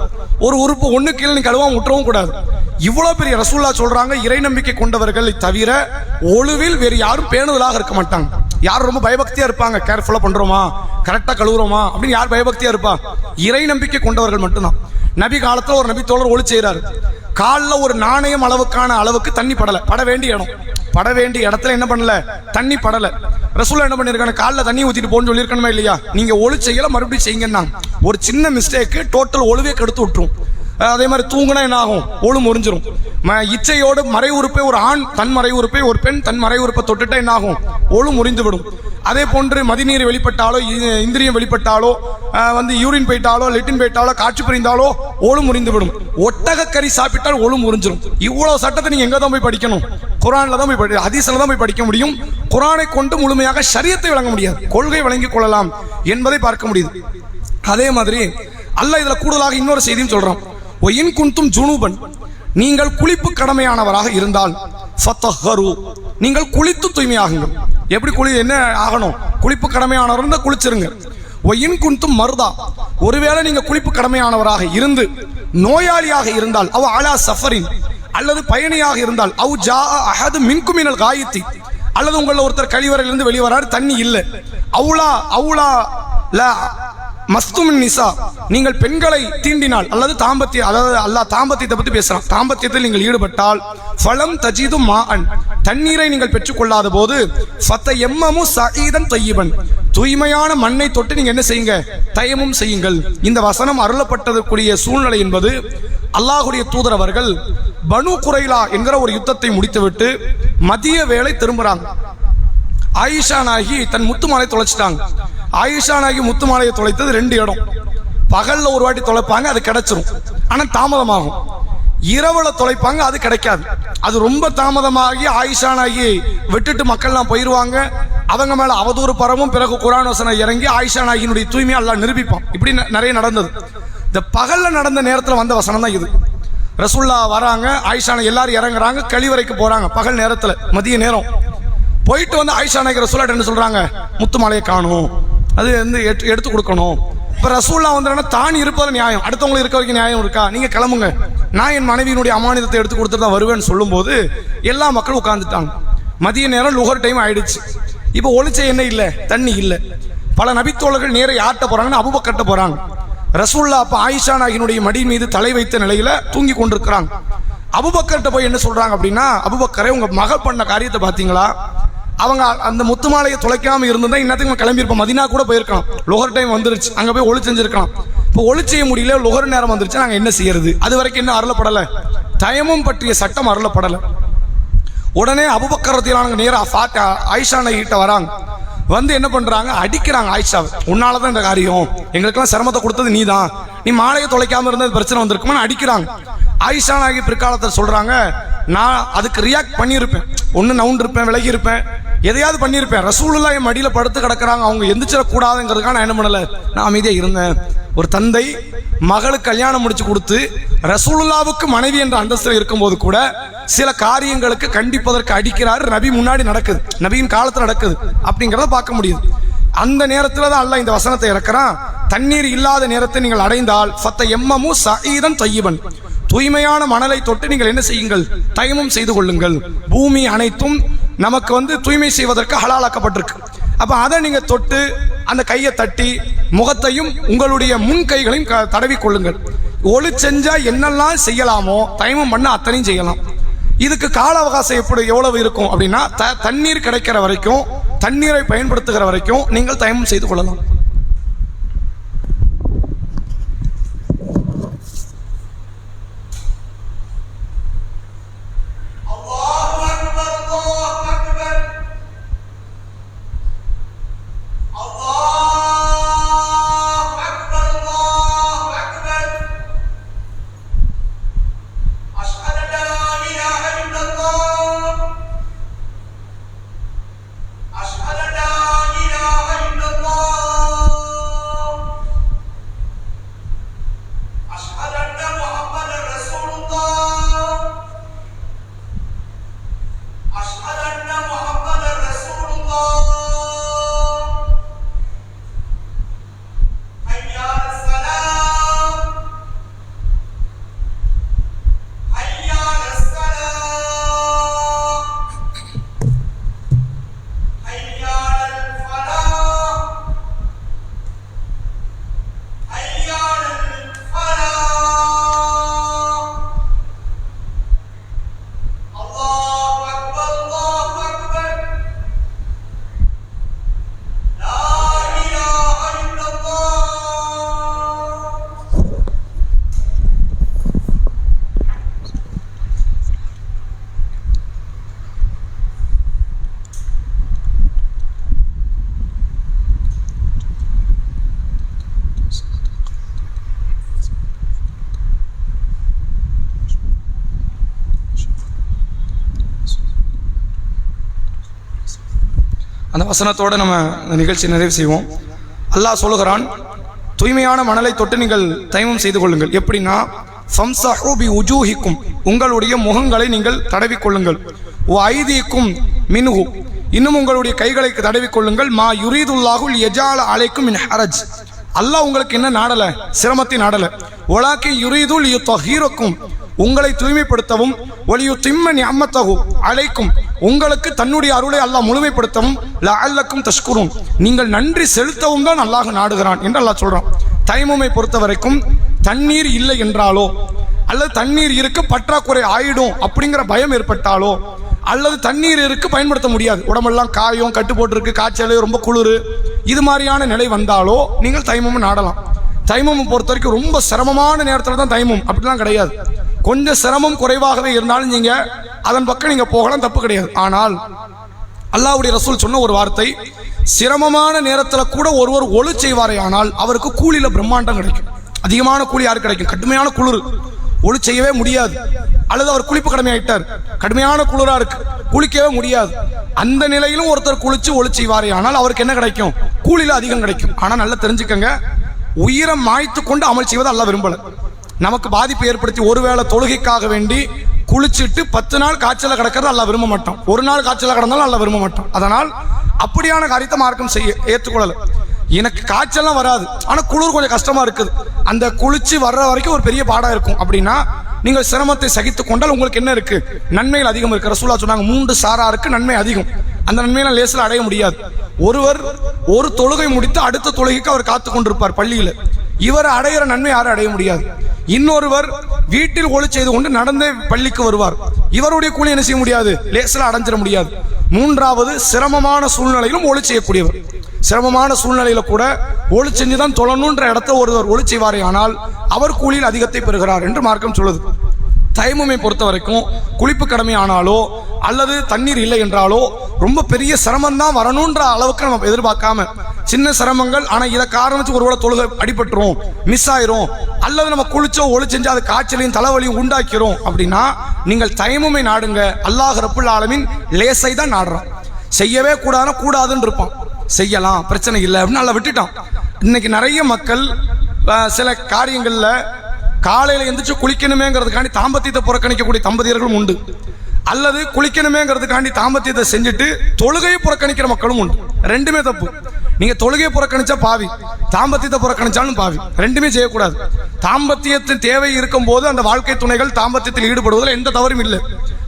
ஒரு உறுப்பு 1 கீழே நீ கழுவாம விட்டுறவும் கூடாது. இவ்வளவு பெரிய ரசூலுல்லாஹ் சொல்றாங்க. இறை நம்பிக்கை கொண்டவர்களை தவிர ஒழுவில் வேறு யாரும் பேணுதலாக இருக்க மாட்டாங்க. யார் ரொம்ப பயபக்தியா இருப்பாங்க, கேர்ஃபுல்லா பண்றோமா, கரெக்டா கழுவுறோமா அப்படின்னு யார் பயபக்தியா இருப்பா? இறை நம்பிக்கை கொண்டவர்கள் மட்டும்தான். நபி காலத்துல ஒரு நபி தோழர் ஒளி செய்யறாரு. காலில் ஒரு நாணயம் அளவுக்கு தண்ணி பட வேண்டிய இடம், பட வேண்டிய இடத்துல என்ன பண்ணல? தண்ணி படல. ரசூலுல்லாஹ் என்ன பண்ணிருக்காங்க? காலில் தண்ணி ஊத்திட்டு போன்னு சொல்லியிருக்கணுமா இல்லையா? நீங்க ஒளி செய்யல, மறுபடியும் செய்யுங்கன்னா ஒரு சின்ன மிஸ்டேக் டோட்டல் ஒழுவே கெடுத்து விட்டுரும். அதே மாதிரி தூங்குனா என்ன ஆகும்? ஒழு முறிஞ்சிரும். இச்சையோடு மறை உறுப்பை ஒரு ஆண் தன் மறை உறுப்பை, ஒரு பெண் தன் மறை உறுப்பை தொட்டுட்டா என்ன ஆகும்? ஒழு முறிந்து விடும். அதே போன்று மதிநீர் வெளிப்பட்டாலோ, இந்திரியம் வெளிப்பட்டாலோ, யூரின் போயிட்டாலோ, லெட்டின் போயிட்டாலோ, காற்று பிரிந்தாலோ ஒழு முறிந்து விடும். ஒட்டக கறி சாப்பிட்டால் ஒழு முறிஞ்சிரும். இவ்வளவு சட்டத்தை நீங்க எங்க தான் போய் படிக்கணும்? குர்ஆன்ல தான் போய் ஹதீஸ்ல தான் போய் படிக்க முடியும். குர்ஆனை கொண்டு முழுமையாக ஷரியத்தை விளங்க முடியாது. கொள்கை விளங்கிக் கொள்ளலாம். என்பதை பார்க்க முடியுது. அதே மாதிரி அல்லாஹ் இதுல கூடுதலாக இன்னொரு செய்தியும் சொல்றான். ஒயின் குன்தும் ஜுனூபன், நீங்கள் குளிப்பு கடமையானவராக இருந்தால் ஃபத்தஹரு, நீங்கள் குளித்து தூய்மையாகுங்கள். எப்படி என்ன ஆகணும்? குளிப்பு கடமையானவர் இருந்தால் குளிச்சிருங்க. ஒயின் குன்தும் மருதா, ஒருவேளை நீங்க குளிப்பு கடமையானவராக இருந்து நோயாளியாக இருந்தால், அவ அலா சஃபரின், அல்லது பயணியாக இருந்தால், அவ் ஜா அஹது மின்கும் மினல் காயித்தி, அல்லது உங்கள ஒருத்தர் கழிவறையிலிருந்து வெளியே வராரு, தண்ணி இல்லை, அவுலா லா மஸ்துமின் நிசா, நீங்கள் பெண்களை தீண்டினால் அல்லது அதாவது அல்லாஹ் தாம்பத்தியத்தை பற்றி பேசுறான், தாம்பத்தியத்தில் நீங்கள் ஈடுபட்டால், ஃபலம் தஜிது மாஅன், தண்ணீரை நீங்கள் பெற்றுக்கொள்ளாத போது, ஃபத்தயம்மமு ஸஈதன் தய்யிபன், தூய்மையான மண்ணை தொட்டு நீங்க என்ன செய்யுங்க? தயமும் செய்யுங்கள். இந்த வசனம் அருளப்பட்டதற்குரிய சூழ்நிலை என்பது, அல்லாஹ்வுடைய தூதர் அவர்கள் பனு குரைலா என்கிற ஒரு யுத்தத்தை முடித்துவிட்டு மதிய வேளை திரும்புறாங்க. ஆயிஷா நாயகி தன் முத்துமாலை தொலைச்சிட்டாங்க. ஆயிஷா நாயகி முத்துமாலையை தொலைத்தது 2 இடம். பகல்ல ஒரு வாட்டி தொலைப்பாங்க, அது கிடைச்சிரும், ஆனா தாமதமாகும். இரவுல தொலைப்பாங்க, அது கிடைக்காது. அது ரொம்ப தாமதமாகி ஆயிஷா நாயகி விட்டுட்டு மக்கள்லாம் போயிருவாங்க. அவங்க மேல அவதூறு பரவும். பிறகு குர்ஆன் வசனம் இறங்கி ஆயிஷா நாயகியினுடைய தூய்மையை அல்லாஹ் நிரூபிப்பான். இப்படி நிறைய நடந்தது. இந்த பகல்ல நடந்த நேரத்தில் வந்த வசனம் தான் இது. ரசூல்லா வராங்க, ஆயிஷா எல்லாரும் இறங்குறாங்க, கழிவறைக்கு போறாங்க. பகல் நேரத்துல, மதிய நேரம் போயிட்டு வந்து ஆயிஷா நாயகி ரசூல்லா என்ன சொல்றாங்க? முத்துமாலையை காணும், அது வந்து எடுத்து கொடுக்கணும். இப்ப ரசூல்லா வந்து தான் இருப்பது நியாயம், அடுத்தவங்களுக்கு இருக்க வரைக்கும் நியாயம் இருக்கா? நீங்க கிளம்புங்க, நான் என் மனைவியினுடைய அமானிதத்தை எடுத்து கொடுத்துட்டு தான் வருவேன்னு சொல்லும் போது எல்லா மக்களும் உட்கார்ந்துட்டாங்க. மதிய நேரம் லுகர் டைம் ஆயிடுச்சு. இப்ப ஒளிச்ச எண்ணெய் இல்ல, தண்ணி இல்ல. பல நபித்தோழர்கள் நேர யார்ட்ட போறாங்கன்னு அபூபக்கர்ட்ட போறாங்க. ரசூல்லா அப்ப ஆயிஷா நாயகியினுடைய மடி மீது தலை வைத்த நிலையில தூங்கி கொண்டிருக்கிறாங்க. அபூபக்கர்ட்ட போய் என்ன சொல்றாங்க அப்படின்னா, அபூபக்கரே, உங்க மகள் பண்ண காரியத்தை பாத்தீங்களா? அவங்க அந்த முத்துமாலையை தொலைக்காம இருந்திருந்தா இன்னத்துக்கு கிளம்பியிருப்போம், மதினா கூட போயிருக்கலாம். லுகர் டைம் வந்துருச்சு, அங்க போய் ஒளி செஞ்சிருக்கலாம். இப்போ ஒளி செய்ய முடியல, லுகர் நேரம் வந்துருச்சு, நாங்க என்ன செய்யறது? அது வரைக்கும் என்ன அருளப்படல, தயமும் பற்றிய சட்டம் அருளப்படல. உடனே அபூபக்கர் ரலியல்லாஹு நேரா ஆயிஷா நாயகி கிட்ட வராங்க. வந்து என்ன பண்றாங்க? அடிக்கிறாங்க ஆயிஷாவை. உன்னாலதான் இந்த காரியம், எங்களுக்கெல்லாம் சிரமத்தை கொடுத்தது நீதான், நீ மாலையை தொலைக்காம இருந்தது பிரச்சனை வந்திருக்குமா அடிக்கிறாங்க. ஆயிஷா நாயகி பிற்காலத்தில் சொல்றாங்க, நான் அதுக்கு ரியாக்ட் பண்ணியிருப்பேன், ஒன்னு நவுண்டு இருப்பேன், விலகி இருப்பேன், எதையாவது பண்ணியிருப்பேன். ரசூலுல்லாஹ் என் மடியில படுத்து கிடக்குறாங்க, அவங்க எந்திரிச்சிடக்கூடாதுங்கிறதுக்காக நான் என்ன பண்ணல, நான் அமைதியா இருந்தேன். ஒரு தந்தை மகளுக்கு கல்யாணம் முடிச்சு கொடுத்து ரசூலுல்லாவுக்கு மனைவி என்ற அந்தஸ்தில் இருக்கும்போது கூட சில காரியங்களுக்கு கண்டிப்பதற்கு அடிக்கிறாரு. நபி முன்னாடி நடக்குது, நபியின் காலத்தில் நடக்குது அப்படிங்கிறத பார்க்க முடியுது. அந்த நேரத்தில் தான் அல்லாஹ் இந்த வசனத்தை இறக்குறான். தண்ணீர் இல்லாத நேரத்தை நீங்கள் அடைந்தால் ஃபத்தயம்மமு ஸஈதன் தய்யிபன், தூய்மையான மணலை தொட்டு நீங்கள் என்ன செய்யுங்கள்? தயமும் செய்து கொள்ளுங்கள். பூமி அனைத்தும் நமக்கு வந்து தூய்மை செய்வதற்கு ஹலாலாக்கப்பட்டிருக்கு. அப்ப அதை நீங்க தொட்டு அந்த கையை தட்டி முகத்தையும் உங்களுடைய முன் கைகளையும் தடவி கொள்ளுங்கள். ஒளி செஞ்சா என்னெல்லாம் செய்யலாமோ தயமும் பண்ண அத்தனையும் செய்யலாம். இதுக்கு கால அவகாசம் எவ்வளவு இருக்கும் அப்படின்னா, தண்ணீர் கிடைக்கிற வரைக்கும், தண்ணீரை பயன்படுத்துகிற வரைக்கும் நீங்கள் தயமும் செய்து கொள்ளலாம். அந்த வசனத்தோடு நம்ம இந்த நிகழ்ச்சி நிறைவு செய்வோம். அல்லாஹ் சொல்லுகிறான், தூய்மையான மணலை தொட்டு நீங்கள் தைமம் செய்து கொள்ளுங்கள். எப்படின்னா, ஃபம்சஹு பி உஜூஹிக்கும், உங்களுடைய முகங்களை நீங்கள் தடவிக்கொள்ளுங்கள். ஓ ஐதீக்கும் மின்ஹு, இன்னும் உங்களுடைய கைகளை தடவிக்கொள்ளுங்கள். மா யுரீதுல்லாஹு யஜால அலைக்கும் மின் ஹரஜ், அல்லாஹ் உங்களுக்கு என்ன நாடல, சிரமத்தை நாடல. வலாக்கி யுரீதுல் யுத்தஹீரக்கும், உங்களை தூய்மைப்படுத்தவும். ஒலியு திம்ம நிஅமத்தஹு அலைக்கும், உங்களுக்கு தன்னுடைய அருளை அல்லாஹ் முழுமைப்படுத்தவும். லஅல்லக்கும் தஷ்குரூன், நீங்கள் நன்றி செலுத்தவும் தான் அல்லாஹ் நாடுகிறான் என்று அல்லாஹ் சொல்றான். தைமமை பொறுத்த வரைக்கும் தண்ணீர் இல்லை என்றாலோ, அல்லது தண்ணீர் இருக்க பற்றாக்குறை ஆயிடும் அப்படிங்கிற பயம் ஏற்பட்டாலோ, அல்லது தண்ணீர் இருக்கு பயன்படுத்த முடியாது, உடம்பெல்லாம் காயம், கட்டு போட்டிருக்கு, காய்ச்சல், ரொம்ப குளிர், இது மாதிரியான நிலை வந்தாலோ நீங்கள் தைமம் நாடலாம். தைமம் பொறுத்த வரைக்கும் ரொம்ப சிரமமான நேரத்தில் தான் தைமம், அப்படிலாம் கிடையாது. கொஞ்சம் சிரமம் குறைவாகவே இருந்தாலும் நீங்க அதன் பக்கம் நீங்க போகலாம், தப்பு கிடையாது. ஆனால் அல்லாஹ்வுடைய ரசூல் சொன்ன ஒரு வார்த்தை, சிரமமான நேரத்தில் கூட ஒருவர் ஒளி செய்வாரே ஆனால் அவருக்கு கூலியில பிரம்மாண்டம் கிடைக்கும். அதிகமான கூலி யாருக்கு கிடைக்கும்? கடுமையான குளிர், ஒளி செய்யவே முடியாது, அல்லது அவர் குளிப்பு கடமையாயிட்டார், கடுமையான குளிரா இருக்கு, குளிக்கவே முடியாது, அந்த நிலையிலும் ஒருத்தர் குளிச்சு ஒளி செய்வாரே ஆனால் அவருக்கு என்ன கிடைக்கும்? கூலியில அதிகம் கிடைக்கும். ஆனா நல்லா தெரிஞ்சுக்கங்க, உயிரை மாய்த்து கொண்டு அமல் செய்வது அல்லாஹ் விரும்பல. நமக்கு பாதிப்பு ஏற்படுத்தி ஒருவேளை தொழுகைக்காக வேண்டி குளிச்சுட்டு 10 நாள் காய்ச்சல கிடக்கிறது அல்லாஹ் விரும்ப மாட்டான். ஒரு நாள் காய்ச்சல கிடந்தாலும் அல்லாஹ் விரும்ப மாட்டான். அதனால் அப்படியான காரியத்தை மார்க்கம் செய்ய ஏற்றுக்கொள்ளல. எனக்கு காய்ச்சல்லாம் வராது, ஆனா குளிர் கொஞ்சம் கஷ்டமா இருக்குது, அந்த குளிச்சு வர்ற வரைக்கும் ஒரு பெரிய பாடம் இருக்கும் அப்படின்னா நீங்கள் சிரமத்தை சகித்து கொண்டால் உங்களுக்கு என்ன இருக்கு? நன்மைகள் அதிகம் இருக்கு. ரசூலுல்லாஹ் சொன்னாங்க, 3 சாராருக்கு நன்மை அதிகம். அந்த நன்மையெல்லாம் லேசில் அடைய முடியாது. ஒருவர் ஒரு தொழுகை முடித்து அடுத்த தொழுகைக்கு அவர் காத்து கொண்டிருப்பார் பள்ளியில், இவர் அடையிற நன்மை யாரும் அடைய முடியாது. இன்னொருவர் வீட்டில் ஒளி செய்து கொண்டு நடந்தே பள்ளிக்கு வருவார், இவருடைய கூலி என்ன செய்ய முடியாது? லேசில் அடைஞ்சிட முடியாது. மூன்றாவது, சிரமமான சூழ்நிலையிலும் ஒளி செய்யக்கூடியவர், சிரமமான சூழ்நிலையில கூட ஒளி செஞ்சுதான் தொழணுன்ற இடத்துல ஒருவர் ஒளி செய்வாரே ஆனால் அவர் கூலியில் அதிகத்தை பெறுகிறார் என்று மார்க்கம் சொல்லுது. தைமமை பொறுத்த வரைக்கும் குளிப்பு கடமை ஆனாலோ அல்லது தண்ணீர் இல்லை என்றாலோ ரொம்ப பெரிய சிரமம் தான் வரணுன்ற அளவுக்கு நம்ம எதிர்பார்க்காம, சின்ன சிரமங்கள், ஆனா இதை காரணத்து ஒருவேளை தொழுகை அடிபட்டுரும், மிஸ் ஆயிரும், அல்லது நம்ம குளிச்சோ ஒளி செஞ்சு அது காய்ச்சலையும் தலைவலியும் உண்டாக்கிறோம் அப்படின்னா நீங்கள் தைமமை நாடுங்க. அல்லாஹ் ரப்புல் ஆலமீன் லேசை தான் நாடுறான். செய்யவே கூடாதுன்னு இருப்பான், செய்யலாம் பிரச்சனை இல்லை அப்படின்னு நல்லா விட்டுட்டான். இன்னைக்கு நிறைய மக்கள் சில காரியங்கள்ல காலையில எந்திரிச்சு குளிக்கணுமேங்கிறதுக்காண்டி தாம்பத்தியத்தை புறக்கணிக்கக்கூடிய தம்பதியர்களும் உண்டு, அல்லது குளிக்கணுமேங்கிறதுக்காண்டி தாம்பத்தியத்தை செஞ்சுட்டு தொழுகையை புறக்கணிக்கிற மக்களும் உண்டு. ரெண்டுமே தப்பு. நீங்க தொழுகையை புறக்கணிச்சா பாவி, தாம்பத்தியத்தை புறக்கணிச்சாலும் பாவி, ரெண்டுமே செய்யக்கூடாது. தாம்பத்தியத்தின் தேவை இருக்கும் போது அந்த வாழ்க்கை துணைகள் தாம்பத்தியத்தில் ஈடுபடுவதில் எந்த தவறும் இல்லை.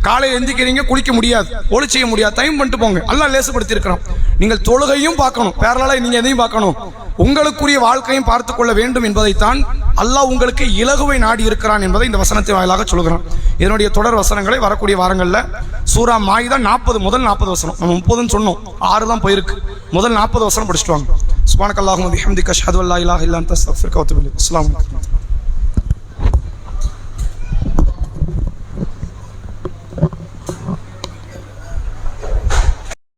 காலையில் எந்திக்கிறீங்க, குளிக்க முடியாது, ஒளி செய்ய முடியாது, டைம் பண்ணிட்டு போங்க, எல்லாம் லேசுபடுத்தி இருக்கிறோம். நீங்கள் தொழுகையும் பார்க்கணும், பேரலாக நீங்க எதையும் பார்க்கணும், உங்களுக்குரிய வாழ்க்கையும் பார்த்து கொள்ள வேண்டும் என்பதைத்தான் அல்லாஹ் உங்களுக்கு இலகுவை நாடி இருக்கிறான் என்பதை இந்த வசனத்தை வாயிலாக சொல்கிறான். இதனுடைய தொடர் வசனங்களை வரக்கூடிய வாரங்களில் சூரா மாயிதா 40 முதல் 40 வசனம், நம்ம 30 சொன்னோம், 6 தான் போயிருக்கு, முதல் 40 வசனம் படிச்சுட்டு வாங்க. சுப்ஹானக்கல்லாஹும்ம வபிஹம்திக அஷ்ஹது அல்லா இலாஹா இல்லா அன்த அஸ்தக்ஃபிருக வ அத்தூபு இலைக். அஸ்ஸலாமு அலைக்கும்.